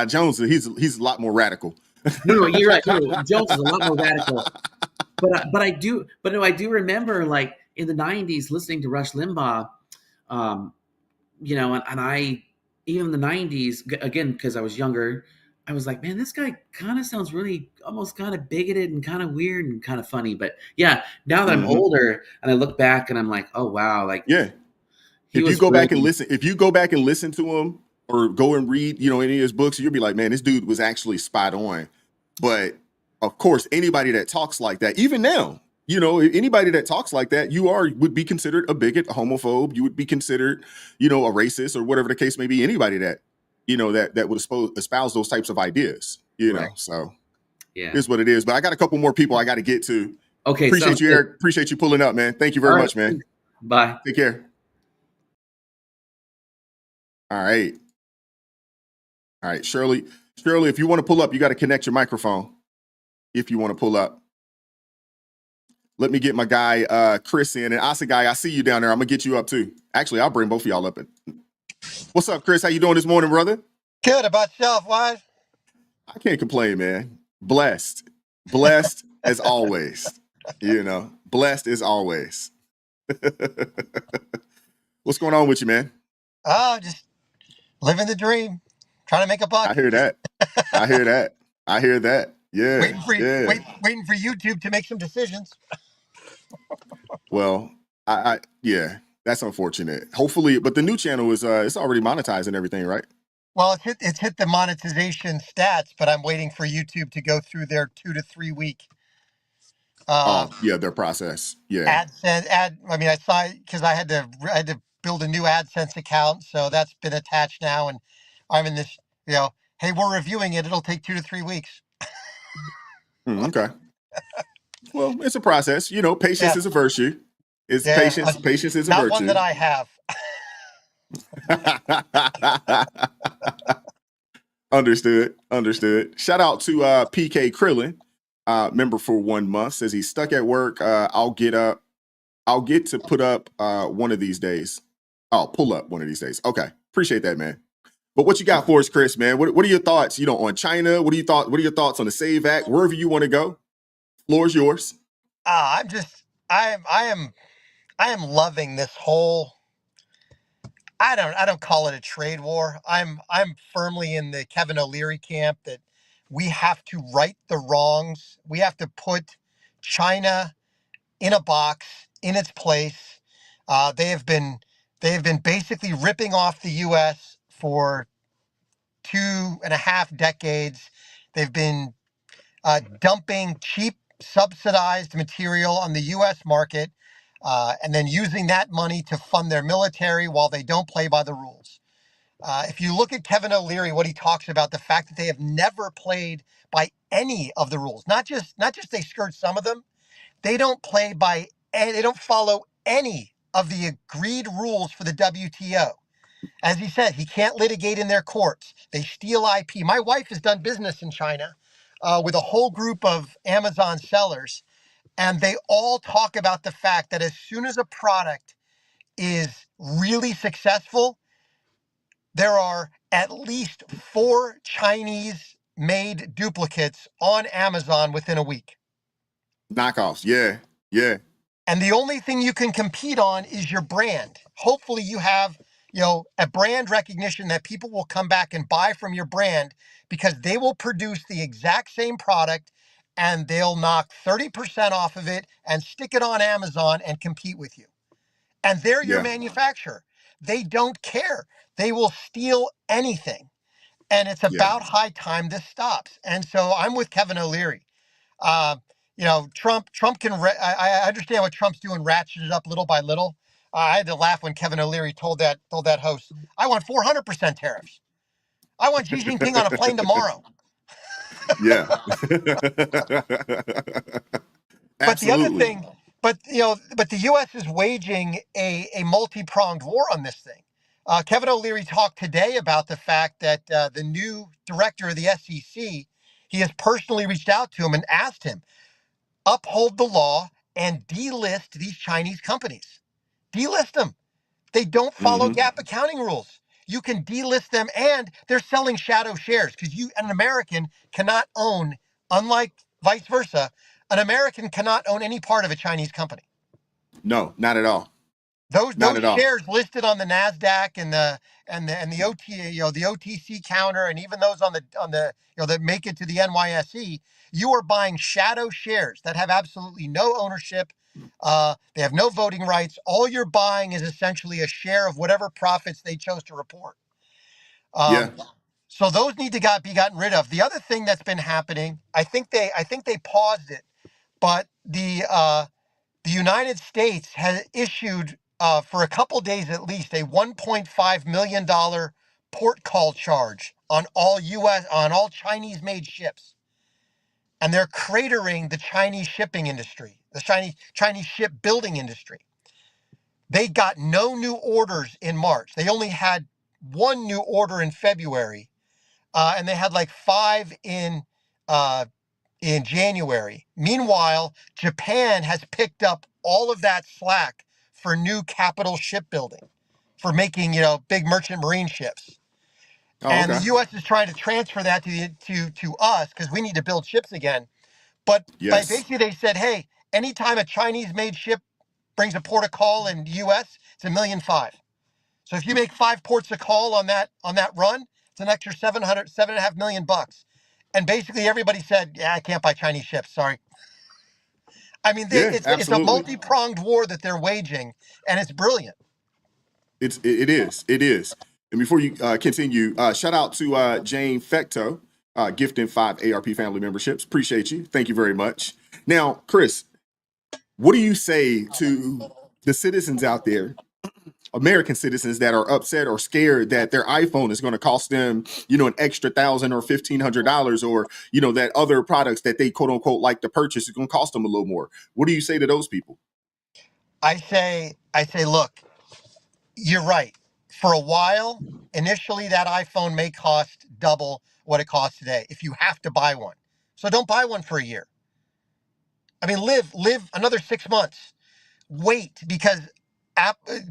Jones, he's a lot more radical. No, you're right. No, Jones is a lot more radical. But I do remember like in the 90s listening to Rush Limbaugh, and I even in the 90s again because I was younger. I was like, man, this guy kind of sounds really almost kind of bigoted and kind of weird and kind of funny. But yeah, now that I'm older and I look back and I'm like, oh wow, like if you go back and listen to him or go and read, any of his books, you'll be like, man, this dude was actually spot on. But of course, anybody that talks like that, even now, anybody that talks like that, would be considered a bigot, a homophobe. You would be considered, a racist or whatever the case may be. Anybody that that would espouse those types of ideas, know. So here's what it is. But I got a couple more people I got to get to. Okay. Appreciate you, Eric. Appreciate you pulling up, man. Thank you very much, man. Bye. Take care. All right. Shirley, if you want to pull up, you got to connect your microphone. If you want to pull up. Let me get my guy, Chris in. And Asa guy, I see you down there. I'm going to get you up too. Actually, I'll bring both of y'all up. What's up, Chris? How you doing this morning, brother? Good. About yourself, Wise? I can't complain, man. Blessed as always. Blessed as always. What's going on with you, man? Just living the dream. Trying to make a buck. I hear that. Yeah. Waiting for YouTube to make some decisions. Well, that's unfortunate. Hopefully, but the new channel is it's already monetized and everything, right? Well, it's hit the monetization stats, but I'm waiting for YouTube to go through their 2 to 3 week. Their process. Yeah. AdSense. I saw because I had to build a new AdSense account, so that's been attached now, and I'm in this. Hey, we're reviewing it. It'll take 2 to 3 weeks. Okay. Well, it's a process. Patience is a virtue. Patience is a virtue. Not one that I have. Understood. Shout out to PK Krillin. member for 1 month, says he's stuck at work. I'll get to put up one of these days. I'll pull up one of these days. Okay, appreciate that, man. But what you got for us, Chris, man? What are your thoughts, on China? What are your thoughts on the SAVE Act? Wherever you want to go, floor is yours. I am loving this whole. I don't call it a trade war. I'm firmly in the Kevin O'Leary camp that we have to right the wrongs. We have to put China in a box in its place. They have been basically ripping off the U.S. for 2.5 decades. They've been dumping cheap subsidized material on the U.S. market, and then using that money to fund their military while they don't play by the rules. If you look at Kevin O'Leary, what he talks about, the fact that they have never played by any of the rules, not just they skirt some of them, they don't play by, they don't follow any of the agreed rules for the WTO. As he said, he can't litigate in their courts. They steal IP. My wife has done business in China with a whole group of Amazon sellers, and they all talk about the fact that as soon as a product is really successful, there are at least 4 Chinese made duplicates on Amazon within a week. Knockoffs. Yeah. Yeah. And the only thing you can compete on is your brand. Hopefully you have, a brand recognition that people will come back and buy from your brand because they will produce the exact same product and they'll knock 30% off of it and stick it on Amazon and compete with you. And they're your Yeah. manufacturer. They don't care. They will steal anything. And it's Yeah. about high time this stops. And so I'm with Kevin O'Leary. Uh, Trump can, I understand what Trump's doing, ratchet it up little by little. I had to laugh when Kevin O'Leary told that host, I want 400% tariffs. I want Xi Jinping on a plane tomorrow. Yeah. But the other Absolutely. thing, but the U.S. is waging a multi-pronged war on this thing. Kevin O'Leary talked today about the fact that the new director of the SEC, he has personally reached out to him and asked him, uphold the law and delist these Chinese companies. Delist them. They don't follow Mm-hmm. GAAP accounting rules. You can delist them, and they're selling shadow shares because an American cannot own, unlike vice versa, an American cannot own any part of a Chinese company. No, not at all. Those Not at all. shares listed on the Nasdaq and the the OTC counter, and even those on the that make it to the NYSE, you are buying shadow shares that have absolutely no ownership. They have no voting rights. All you're buying is essentially a share of whatever profits they chose to report. Yeah. So those need to be gotten rid of. The other thing that's been happening, I think they paused it, but the United States has issued, for a couple days at least, a $1.5 million port call charge on all Chinese-made ships, and they're cratering the Chinese shipping industry, the Chinese shipbuilding industry. They got no new orders in March. They only had one new order in February, and they had like 5 in January. Meanwhile, Japan has picked up all of that slack for new capital shipbuilding, for making, big merchant marine ships. Oh, And the okay. U.S. is trying to transfer that to us because we need to build ships again. But Yes. basically they said, hey, anytime a Chinese-made ship brings a port of call in the U.S., it's $1.5 million. So if you make 5 ports of call on that run, it's an extra $7.5 million. And basically everybody said, yeah, I can't buy Chinese ships. Sorry. I mean, Yeah, it's a absolutely. multi-pronged war that they're waging, and it's brilliant. It is. It is. And before you continue, shout out to Jane Fecto, gifting 5 ARP family memberships. Appreciate you. Thank you very much. Now, Chris, what do you say to the citizens out there, American citizens that are upset or scared that their iPhone is going to cost them, an extra $1,000 or $1,500, or that other products that they quote unquote like to purchase is going to cost them a little more? What do you say to those people? I say, look, you're right. For a while, initially, that iPhone may cost double what it costs today if you have to buy one. So don't buy one for a year. I mean, live another 6 months. Wait, because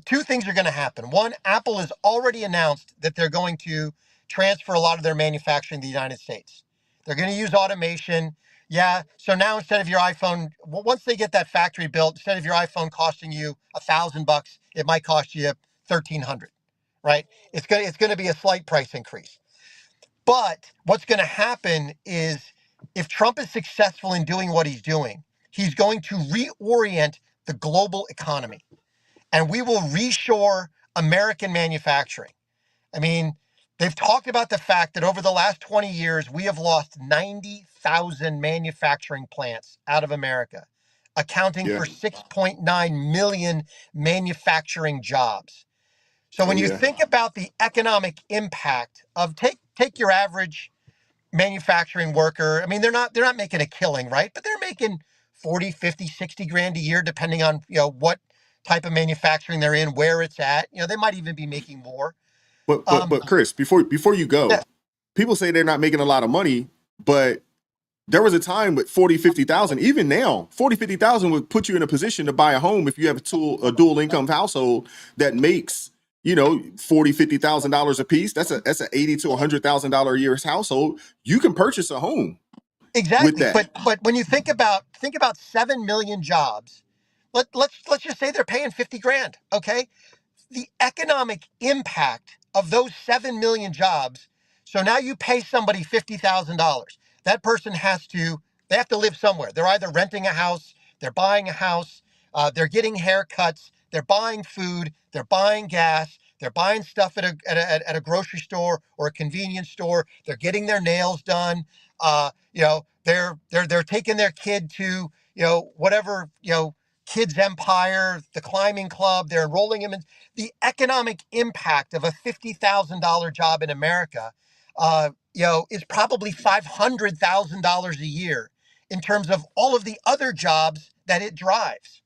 two things are going to happen. One, Apple has already announced that they're going to transfer a lot of their manufacturing to the United States. They're going to use automation. Yeah. So now instead of your iPhone, once they get that factory built, instead of your iPhone costing you $1,000, it might cost you 1,300. Right? It's going to be a slight price increase. But what's going to happen is if Trump is successful in doing what he's doing, he's going to reorient the global economy and we will reshore American manufacturing. I mean, they've talked about the fact that over the last 20 years, we have lost 90,000 manufacturing plants out of America, accounting Yeah. for 6.9 million manufacturing jobs. So when Oh you yeah. think about the economic impact of take your average manufacturing worker, I mean they're not making a killing, right? But they're making 40, 50, 60 grand a year depending on, what type of manufacturing they're in, where it's at. They might even be making more. But Chris, before you Yeah, go, people say they're not making a lot of money, but there was a time with 40, 50,000. Even now, 40, 50,000 would put you in a position to buy a home if you have a dual income household that makes, 40, $50,000 a piece. That's a 80 to $100,000 a year household. You can purchase a home with exactly. that. But when you think about 7 million jobs, let's just say they're paying 50 grand, okay? The economic impact of those 7 million jobs. So now you pay somebody $50,000. That person they have to live somewhere. They're either renting a house, they're buying a house, they're getting haircuts, they're buying food, they're buying gas, they're buying stuff at a grocery store or a convenience store, they're getting their nails done. They're taking their kid to, whatever, kids empire, the climbing club, they're enrolling him in the economic impact of a $50,000 job in America, is probably $500,000 a year in terms of all of the other jobs that it drives.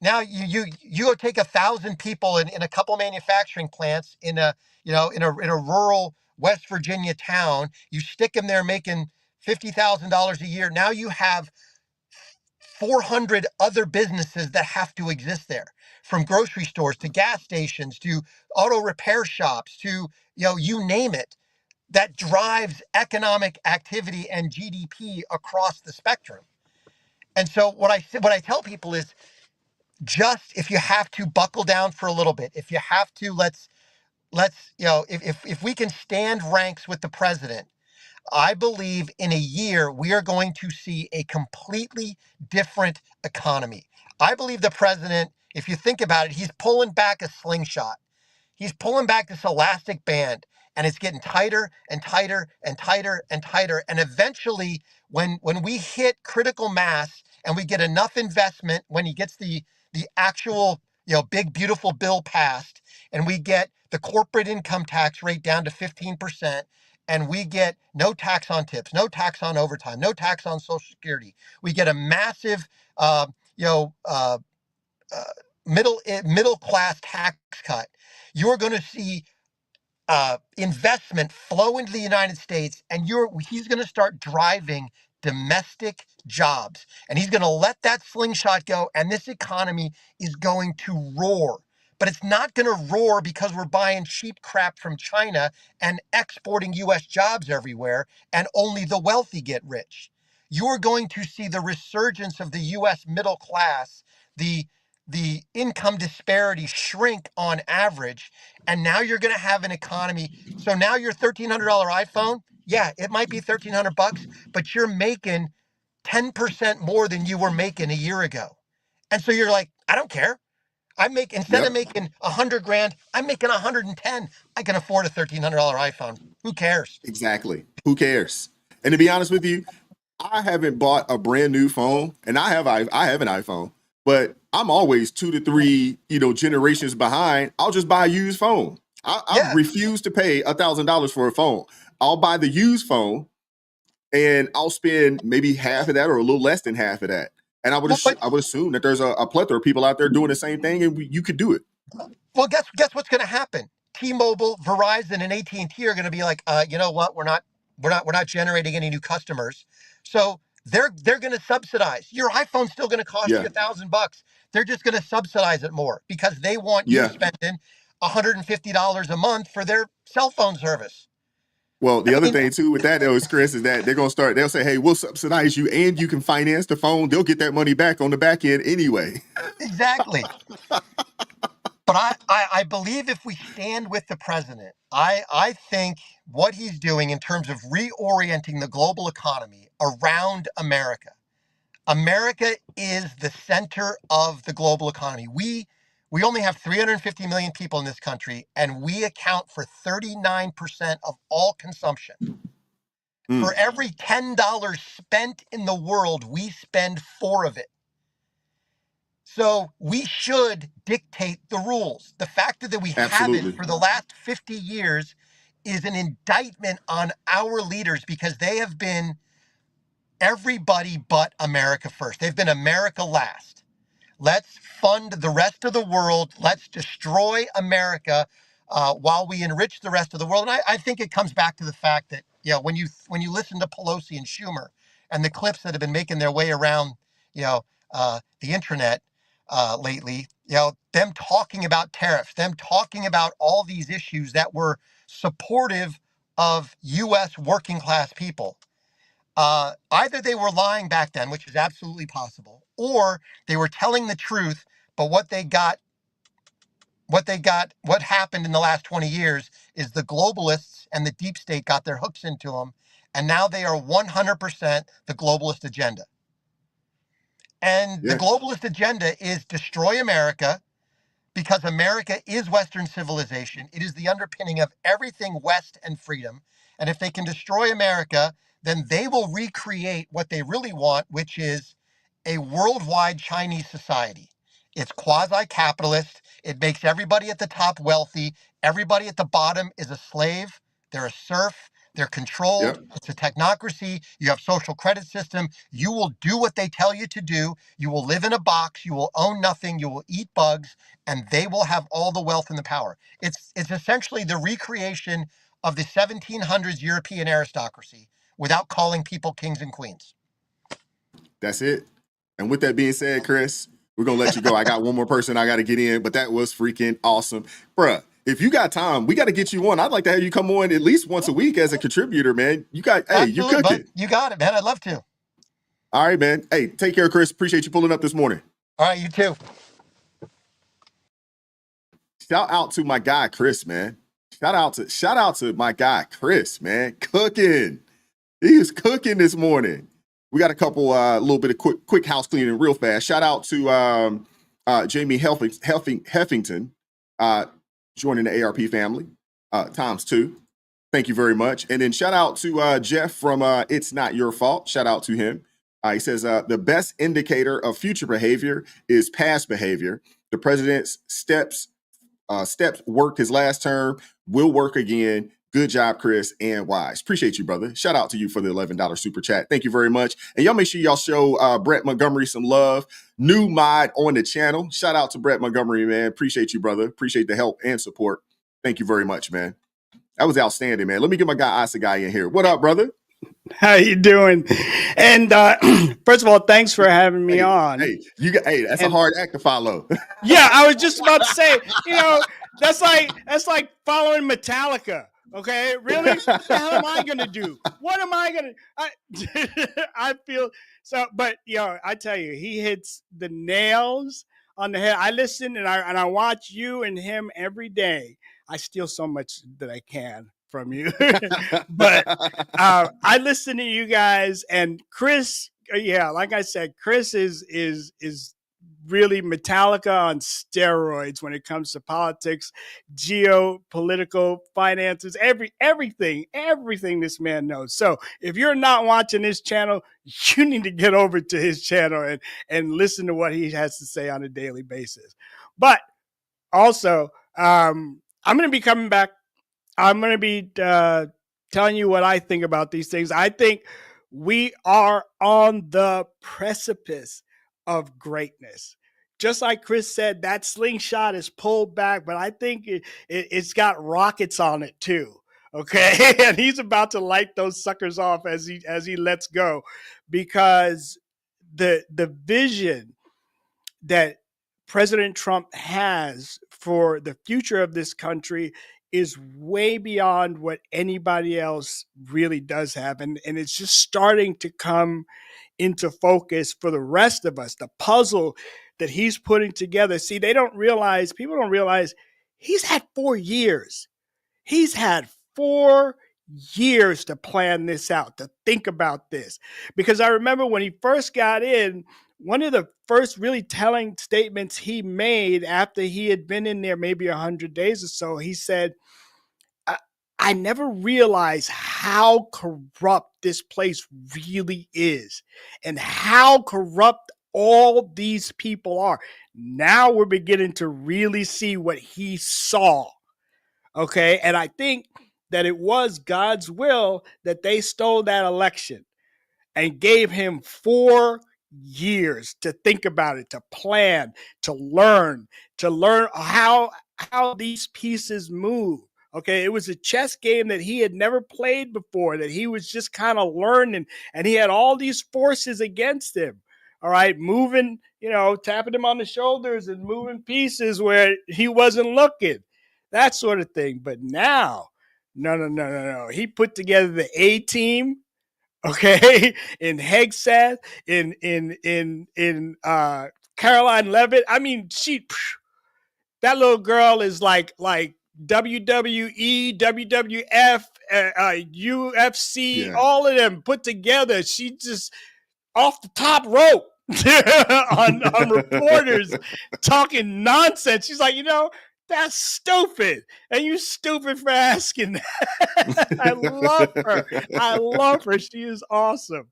Now you go take 1,000 people in a couple manufacturing plants in a rural West Virginia town. You stick them there making $50,000 a year. Now you have 400 other businesses that have to exist there, from grocery stores to gas stations to auto repair shops to, you name it, that drives economic activity and GDP across the spectrum. And so what I tell people is, just if you have to, buckle down for a little bit. If you have to, let's if we can stand ranks with the president, I believe in a year we are going to see a completely different economy. I believe the president, if you think about it, he's pulling back a slingshot. He's pulling back this elastic band, and it's getting tighter and tighter and tighter and tighter. And eventually, when we hit critical mass and we get enough investment, when he gets the actual, big beautiful bill passed, and we get the corporate income tax rate down to 15%, and we get no tax on tips, no tax on overtime, no tax on Social Security. We get a massive, you know, uh, middle class tax cut. You're going to see investment flow into the United States, and he's going to start driving domestic jobs, and he's going to let that slingshot go, and this economy is going to roar. But it's not going to roar because we're buying cheap crap from China and exporting U.S. jobs everywhere, and only the wealthy get rich. You're going to see the resurgence of the U.S. middle class, the income disparity shrink on average, and now you're going to have an economy. So now your $1,300 iPhone, yeah, it might be $1,300, but you're making 10% more than you were making a year ago. And so you're like, I don't care. Instead of Yep. making 100 grand, I'm making 110. I can afford a $1,300 iPhone. Who cares? Exactly. Who cares? And to be honest with you, I haven't bought a brand new phone, and I have an iPhone, but I'm always 2 to 3 generations behind. I'll just buy a used phone. I Yeah. refuse to pay $1,000 for a phone. I'll buy the used phone, and I'll spend maybe half of that or a little less than half of that. And Well, but I would assume that there's a plethora of people out there doing the same thing, and you could do it. Well, guess what's going to happen? T-Mobile, Verizon, and AT&T are going to be like, you know what? We're not generating any new customers. So they're going to subsidize. Your iPhone's still going to cost you $1,000. They're just going to subsidize it more because they want you spending $150 a month for their cell phone service. Well, the other thing too with that though is, Chris, is that they'll say, hey, we'll subsidize you and you can finance the phone. They'll get that money back on the back end anyway. Exactly. But I believe if we stand with the president, I think what he's doing in terms of reorienting the global economy around America. America is the center of the global economy. We only have 350 million people in this country, and we account for 39% of all consumption. For every $10 spent in the world, we spend 4 of it. So we should dictate the rules. The fact that we haven't for the last 50 years is an indictment on our leaders because they have been everybody but America first. They've been America last. Let's fund the rest of the world. Let's destroy America while we enrich the rest of the world. And I think it comes back to the fact that, when you listen to Pelosi and Schumer and the clips that have been making their way around, the internet lately, them talking about tariffs, them talking about all these issues that were supportive of U.S. working class people. Either they were lying back then, which is absolutely possible, or they were telling the truth, but what happened in the last 20 years is the globalists and the deep state got their hooks into them, and now they are 100% the globalist agenda. And the globalist agenda is destroy America, because America is Western civilization. It is the underpinning of everything West and freedom. And if they can destroy America, then they will recreate what they really want, which is a worldwide Chinese society. It's quasi-capitalist. It makes everybody at the top wealthy. Everybody at the bottom is a slave. They're a serf. They're controlled. It's a technocracy. You have social credit system. You will do what they tell you to do. You will live in a box. You will own nothing. You will eat bugs, and they will have all the wealth and the power. It's essentially the recreation of the 1700s European aristocracy without calling people kings and queens. That's it. And with that being said, Chris, we're going to let you go. I got one more person I got to get in, but that was freaking awesome. Bruh, if you got time, we got to get you on. I'd like to have you come on at least once a week as a contributor, man. Hey, you're cooking. Bud. You got it, man. I'd love to. All right, man. Hey, take care, Chris. Appreciate you pulling up this morning. All right, you too. Shout out to my guy, Chris, man. Shout out to my guy, Chris, man. Cooking. He was cooking this morning. We got a couple, little bit of quick house cleaning real fast. Shout out to Jamie Heffington joining the ARP family, ×2. Thank you very much. And then shout out to Jeff from It's Not Your Fault. Shout out to him. He says, the best indicator of future behavior is past behavior. The president's steps worked his last term, will work again. Good job, Chris and Wise. Appreciate you, brother. Shout out to you for the $11 super chat. Thank you very much. And y'all make sure y'all show Brett Montgomery some love. New mod on the channel. Shout out to Brett Montgomery, man. Appreciate you, brother. Appreciate the help and support. Thank you very much, man. That was outstanding, man. Let me get my guy Asa guy in here. What up, brother? How you doing? And first of all, thanks for having me on. Hey, that's a hard act to follow. Yeah, I was just about to say, that's like following Metallica. Okay, really? What the hell am I gonna do? What am I gonna? I feel so, but I tell you, he hits the nails on the head. I listen and I watch you and him every day. I steal so much that I can from you, but I listen to you guys and Chris. Yeah, like I said, Chris is really Metallica on steroids when it comes to politics, geopolitical, finances, everything this man knows. So if you're not watching his channel, you need to get over to his channel and listen to what he has to say on a daily basis. But also, I'm going to be coming back. I'm going to be telling you what I think about these things. I think we are on the precipice of greatness. Just like Chris said, that slingshot is pulled back, but I think it's got rockets on it too. Okay, and he's about to light those suckers off as he lets go, because the vision that President Trump has for the future of this country is way beyond what anybody else really does have. And it's just starting to come into focus for the rest of us. The puzzle that he's putting together. See, people don't realize he's had 4 years. He's had 4 years to plan this out, to think about this. Because I remember when he first got in, one of the first really telling statements he made after he had been in there maybe 100 days or so, he said, I never realized how corrupt this place really is and how corrupt all these people are. Now we're beginning to really see what he saw. Okay. And I think that it was God's will that they stole that election and gave him 4 years to think about it, to plan, to learn how these pieces move. Okay, it was a chess game that he had never played before, that he was just kind of learning, and he had all these forces against him. All right, moving, tapping him on the shoulders and moving pieces where he wasn't looking, that sort of thing. But now, no. He put together the A team, okay, in Hegseth, in Caroline Levitt. I mean, that little girl is like WWE, WWF, UFC, Yeah. all of them put together. She just off the top rope on reporters talking nonsense. She's like, that's stupid. And you stupid for asking that. I love her. I love her. She is awesome.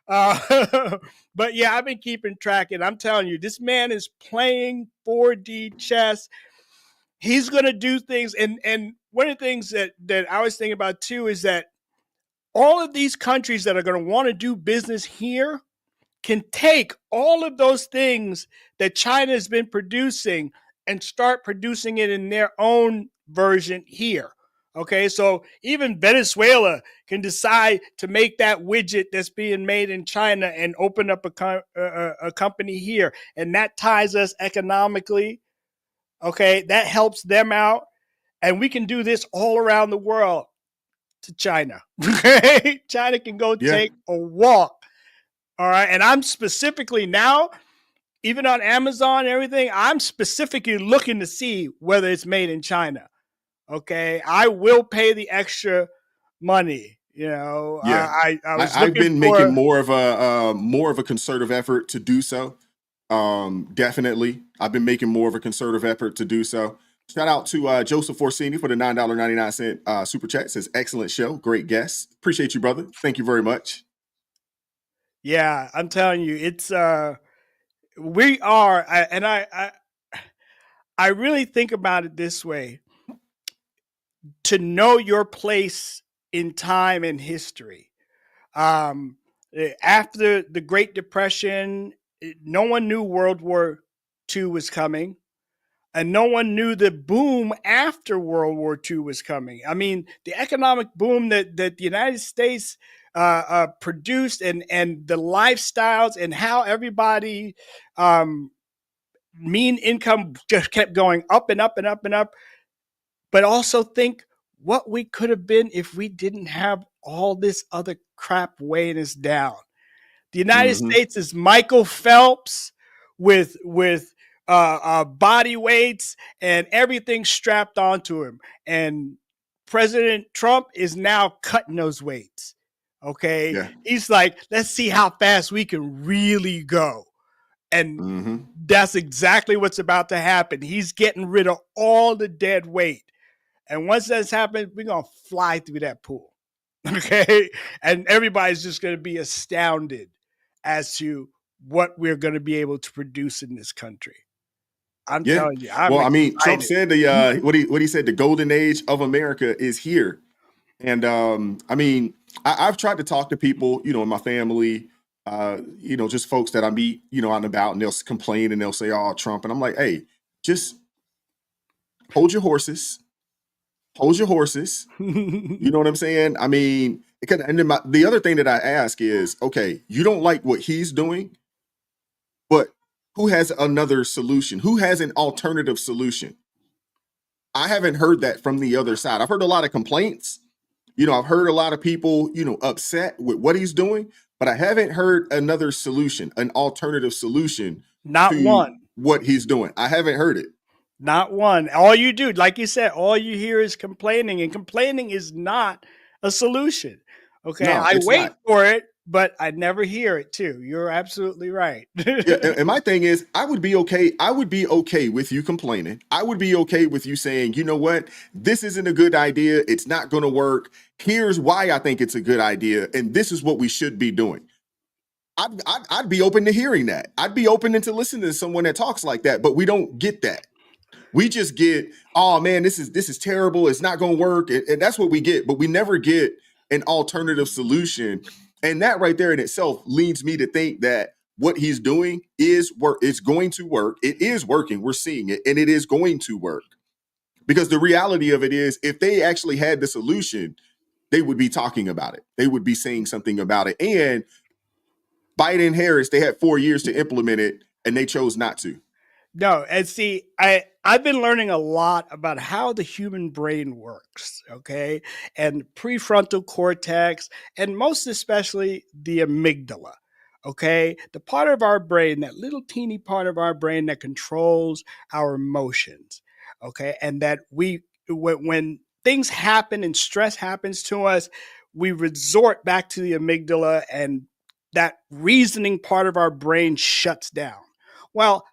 But yeah, I've been keeping track, and I'm telling you, this man is playing 4D chess. He's going to do things. And one of the things that I was thinking about too is that all of these countries that are going to want to do business here can take all of those things that China has been producing and start producing it in their own version here. Okay, so even Venezuela can decide to make that widget that's being made in China and open up a company here. And that ties us economically. Okay, that helps them out. And we can do this all around the world to China. China can go take a walk. All right. And I'm specifically now, even on Amazon and everything, I'm specifically looking to see whether it's made in China. Okay. I will pay the extra money. Yeah. I was I've looking been making more of a concerted effort to do so. Definitely. I've been making more of a concerted effort to do so. Shout out to Joseph Forsini for the $9.99 super chat. Says excellent show, great guest. Appreciate you, brother. Thank you very much. Yeah, I'm telling you, it's we are, I really think about it this way: to know your place in time and history. After the Great Depression, no one knew World War II was coming. And no one knew the boom after World War II was coming. I mean, the economic boom that the United States produced, and the lifestyles and how everybody mean income just kept going up and up and up and up. But also think what we could have been if we didn't have all this other crap weighing us down. The United States is Michael Phelps with body weights and everything strapped onto him. And President Trump is now cutting those weights. Okay. Yeah. He's like, let's see how fast we can really go. And that's exactly what's about to happen. He's getting rid of all the dead weight. And once that's happened, we're going to fly through that pool. Okay. And everybody's just going to be astounded as to what we're going to be able to produce in this country. I'm telling you. I'm I mean, excited. Trump said what he said, the golden age of America is here. And I mean, I've tried to talk to people, in my family, just folks that I meet, out and about, and they'll complain and they'll say, "Oh, Trump." And I'm like, hey, just hold your horses. hold your horses. You know what I'm saying? I mean, and then the other thing that I ask is, okay, you don't like what he's doing, but who has another solution? Who has an alternative solution? I haven't heard that from the other side. I've heard a lot of complaints. I've heard a lot of people, upset with what he's doing, but I haven't heard another solution, an alternative solution Not to one. what he's doing. I haven't heard it. Not one. All you do, like you said, all you hear is complaining, and complaining is not a solution. Okay. No, I it's wait not. for it, but I never hear it too. You're absolutely right. Yeah, and my thing is, I would be okay. I would be okay with you complaining. I would be okay with you saying, you know what, this isn't a good idea. It's not going to work. Here's why I think it's a good idea, and this is what we should be doing. I'd be open to hearing that. I'd be open to listening to someone that talks like that. But we don't get that. We just get, oh man, this is terrible. It's not going to work, and that's what we get. But we never get an alternative solution, and that right there in itself leads me to think that what he's doing is work. It's going to work. It is working. We're seeing it, and it is going to work. Because the reality of it is, if they actually had the solution, they would be talking about it. They would be saying something about it. And Biden and Harris, they had 4 years to implement it, and they chose not to. No, and see, I've been learning a lot about how the human brain works, okay? And prefrontal cortex, and most especially the amygdala, okay? The part of our brain, that little teeny part of our brain that controls our emotions, okay? And that when things happen and stress happens to us, we resort back to the amygdala, and that reasoning part of our brain shuts down. Well,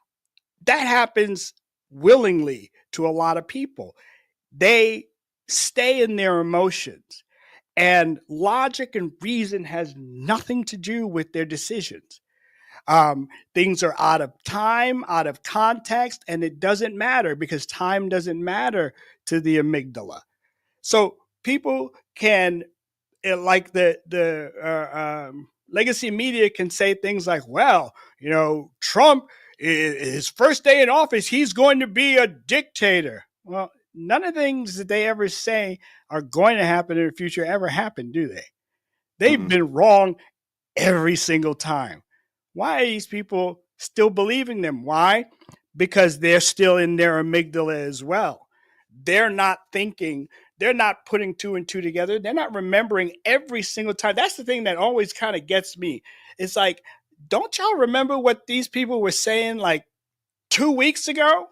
that happens willingly to a lot of people. They stay in their emotions, and logic and reason has nothing to do with their decisions. Things are out of time, out of context, and it doesn't matter because time doesn't matter to the amygdala. So people can, like the legacy media can say things like, well, Trump, his first day in office, he's going to be a dictator. Well, none of the things that they ever say are going to happen in the future ever happen, do they? They've been wrong every single time. Why are these people still believing them? Why? Because they're still in their amygdala as well. They're not thinking, they're not putting two and two together. They're not remembering every single time. That's the thing that always kind of gets me. It's like, don't y'all remember what these people were saying like 2 weeks ago?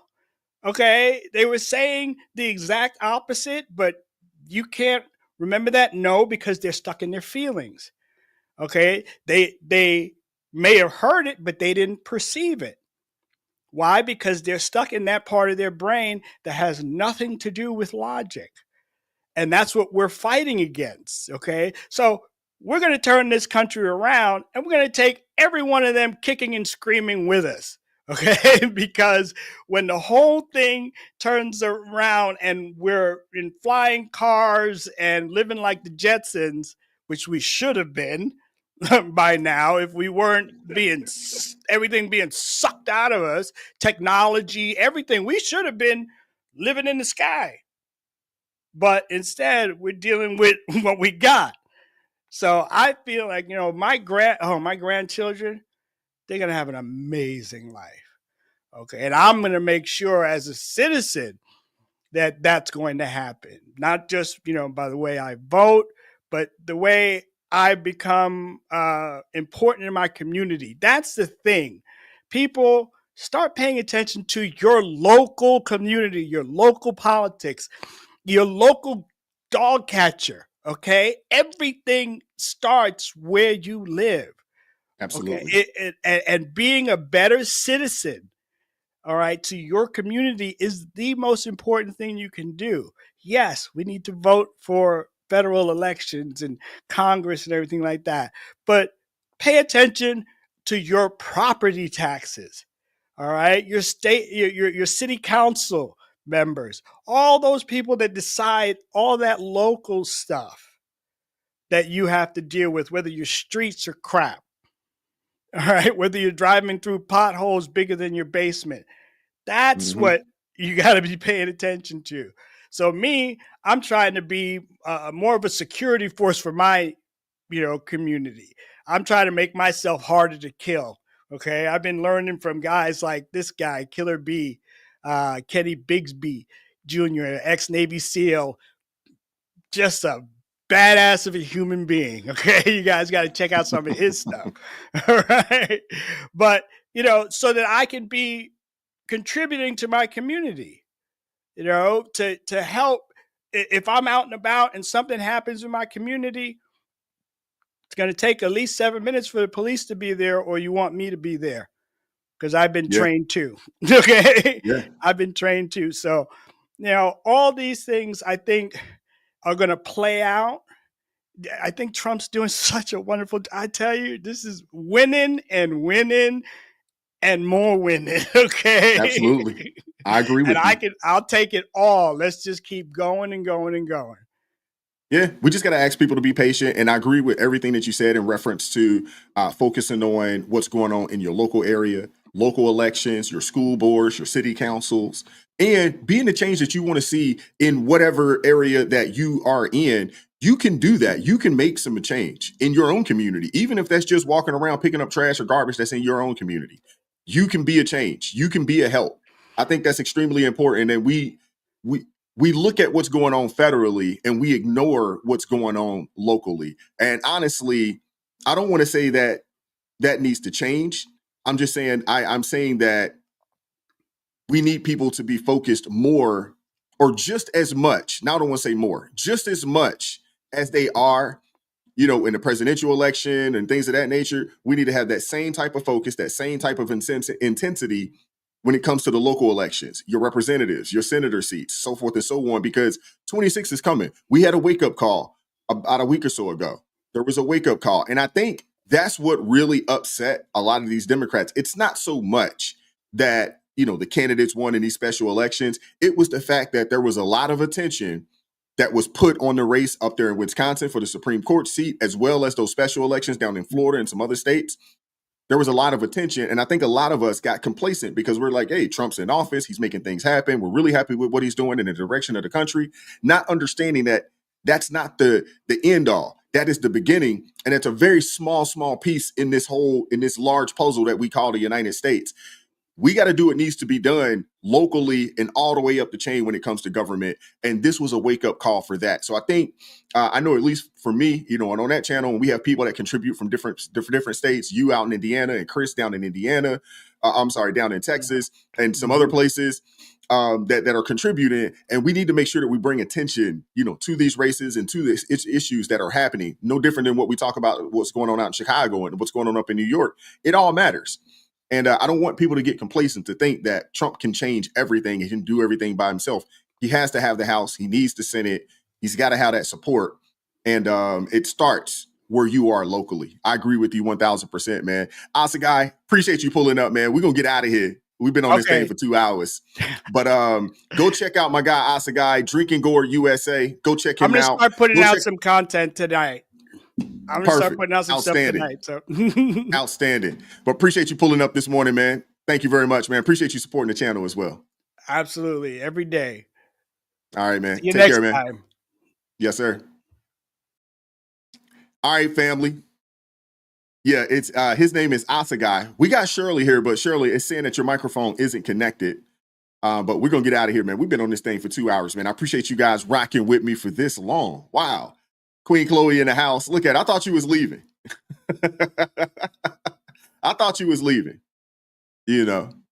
Okay. They were saying the exact opposite, but you can't remember that? No, because they're stuck in their feelings. Okay. They may have heard it, but they didn't perceive it. Why? Because they're stuck in that part of their brain that has nothing to do with logic. And that's what we're fighting against. Okay. So we're going to turn this country around, and we're going to take every one of them kicking and screaming with us. Okay. Because when the whole thing turns around and we're in flying cars and living like the Jetsons, which we should have been by now if we weren't everything being sucked out of us, technology, everything, we should have been living in the sky. But instead, we're dealing with what we got. So I feel like, my grandchildren, they're going to have an amazing life. Okay. And I'm going to make sure as a citizen that that's going to happen. Not just, by the way I vote, but the way I become important in my community. That's the thing. People, start paying attention to your local community, your local politics, your local dog catcher. Okay. Everything starts where you live. Absolutely. Okay. And being a better citizen, all right, to your community is the most important thing you can do. Yes, we need to vote for federal elections and Congress and everything like that, but pay attention to your property taxes. All right, your state, your city council members, all those people that decide all that local stuff that you have to deal with, whether your streets are crap, all right, whether you're driving through potholes bigger than your basement. That's what you got to be paying attention to. So I'm trying to be more of a security force for my, community. I'm trying to make myself harder to kill. Okay. I've been learning from guys like this guy, Killer B, Kenny Bigsby Jr., ex-Navy SEAL, just a badass of a human being. Okay. You guys got to check out some of his stuff. All right. But, so that I can be contributing to my community, to help. If I'm out and about and something happens in my community, it's going to take at least 7 minutes for the police to be there, or you want me to be there, because I've been trained too. Okay. Yeah. I've been trained too. So, all these things I think are going to play out. I think Trump's doing such a wonderful, I tell you, this is winning and winning and more winning. Okay. Absolutely. I agree with you. I'll take it all. Let's just keep going and going and going. Yeah, we just got to ask people to be patient. And I agree with everything that you said in reference to focusing on what's going on in your local area, local elections, your school boards, your city councils, and being the change that you want to see in whatever area that you are in. You can do that. You can make some change in your own community, even if that's just walking around picking up trash or garbage that's in your own community. You can be a change. You can be a help. I think that's extremely important. And we look at what's going on federally and we ignore what's going on locally. And honestly, I don't want to say that that needs to change. I'm just saying, I'm saying that we need people to be focused more, or just as much. Now I don't want to say more, just as much as they are, in the presidential election and things of that nature. We need to have that same type of focus, that same type of intensity when it comes to the local elections, your representatives, your senator seats, so forth and so on, because 26 is coming. We had a wake-up call about a week or so ago. There was a wake-up call. And I think that's what really upset a lot of these Democrats. It's not so much that, the candidates won in these special elections. It was the fact that there was a lot of attention that was put on the race up there in Wisconsin for the Supreme Court seat, as well as those special elections down in Florida and some other states. There was a lot of attention. And I think a lot of us got complacent because we're like, hey, Trump's in office. He's making things happen. We're really happy with what he's doing in the direction of the country, not understanding that that's not the end all. That is the beginning. And it's a very small piece in this large puzzle that we call the United States. We got to do what needs to be done locally and all the way up the chain when it comes to government. And this was a wake-up call for that. So I think, I know at least for me, and on that channel, we have people that contribute from different states, you out in Indiana and Chris down in Indiana, down in Texas and some other places that are contributing. And we need to make sure that we bring attention, to these races and to these issues that are happening. No different than what we talk about, what's going on out in Chicago and what's going on up in New York. It all matters. And I don't want people to get complacent to think that Trump can change everything. He can do everything by himself. He has to have the House. He needs the Senate. He's got to have that support. And it starts where you are locally. I agree with you 1000%, man. Asa Guy, appreciate you pulling up, man. We're going to get out of here. We've been on this thing for 2 hours. But go check out my guy, Asa Guy, Drinking Gore USA. Go check him out. I'm going to start putting out some content tonight. I'm going to start putting out some stuff tonight. So. Outstanding. But appreciate you pulling up this morning, man. Thank you very much, man. Appreciate you supporting the channel as well. Absolutely. Every day. All right, man. See you Take care, next man. time. Yes, sir. All right, family. Yeah, it's his name is Asa Guy. We got Shirley here, but Shirley, it's saying that your microphone isn't connected. But we're going to get out of here, man. We've been on this thing for 2 hours, man. I appreciate you guys rocking with me for this long. Wow. Queen Chloe in the house. Look at it. I thought you was leaving. I thought you was leaving,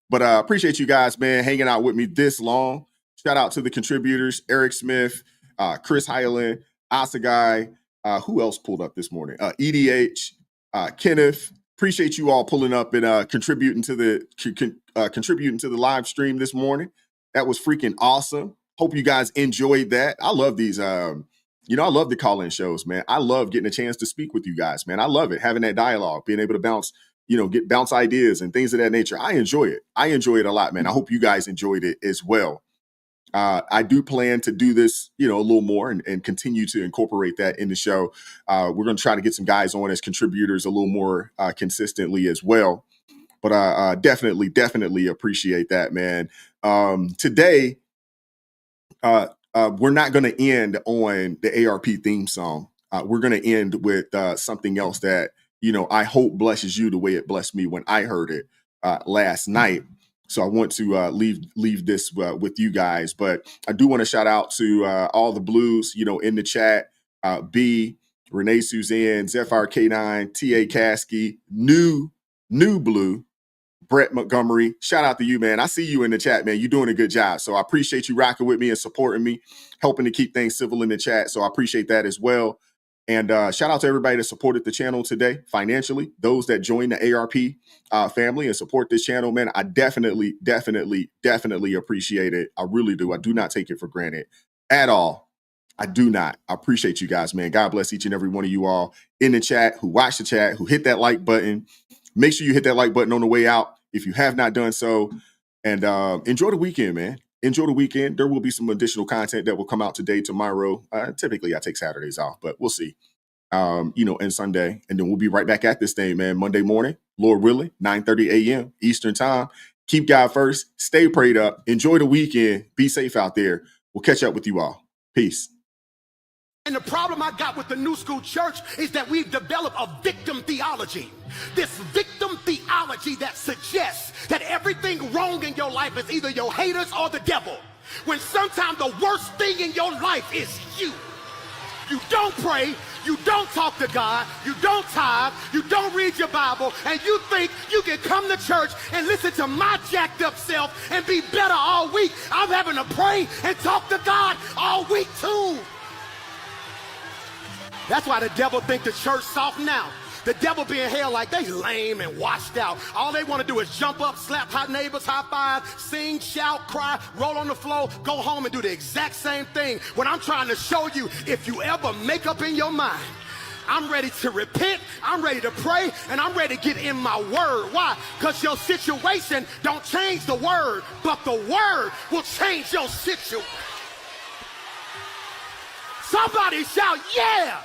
But I appreciate you guys, man, hanging out with me this long. Shout out to the contributors, Eric Smith, Chris Hyland, Asa Guy. Who else pulled up this morning? EDH, Kenneth. Appreciate you all pulling up and contributing to the live stream this morning. That was freaking awesome. Hope you guys enjoyed that. I love these. I love the call-in shows, man. I love getting a chance to speak with you guys, man. I love it, having that dialogue, being able to bounce ideas and things of that nature. I enjoy it. I enjoy it a lot, man. I hope you guys enjoyed it as well. I do plan to do this, a little more and continue to incorporate that in the show. We're going to try to get some guys on as contributors a little more consistently as well. But definitely appreciate that, man. Today, we're not going to end on the ARP theme song. We're going to end with something else that, I hope blesses you the way it blessed me when I heard it last night. So I want to leave this with you guys, but I do want to shout out to all the blues, in the chat. B, Renee Suzanne, Zephyr K9, T.A. Caskey, New Blue, Brett Montgomery. Shout out to you, man. I see you in the chat, man. You're doing a good job. So I appreciate you rocking with me and supporting me, helping to keep things civil in the chat. So I appreciate that as well. And shout out to everybody that supported the channel today financially. Those that joined the ARP family and support this channel, man, I definitely appreciate it. I really do. I do not take it for granted at all. I do not. I appreciate you guys, man. God bless each and every one of you all in the chat, who watched the chat, who hit that like button. Make sure you hit that like button on the way out if you have not done so. And enjoy the weekend, man. Enjoy the weekend. There will be some additional content that will come out today, tomorrow. Typically, I take Saturdays off, but we'll see. And Sunday. And then we'll be right back at this thing, man. Monday morning, Lord willing, 9:30 a.m. Eastern time. Keep God first. Stay prayed up. Enjoy the weekend. Be safe out there. We'll catch up with you all. Peace. And the problem I got with the New School Church is that we've developed a victim theology. This victim theology that suggests that everything wrong in your life is either your haters or the devil. When sometimes the worst thing in your life is you. You don't pray, you don't talk to God, you don't tithe, you don't read your Bible, and you think you can come to church and listen to my jacked up self and be better all week. I'm having to pray and talk to God all week too. That's why the devil think the church soft now. The devil being held like they lame and washed out. All they want to do is jump up, slap hot neighbors, high five, sing, shout, cry, roll on the floor, go home and do the exact same thing. When I'm trying to show you, if you ever make up in your mind, I'm ready to repent, I'm ready to pray, and I'm ready to get in my word. Why? Because your situation don't change the word, but the word will change your situation. Somebody shout, yeah!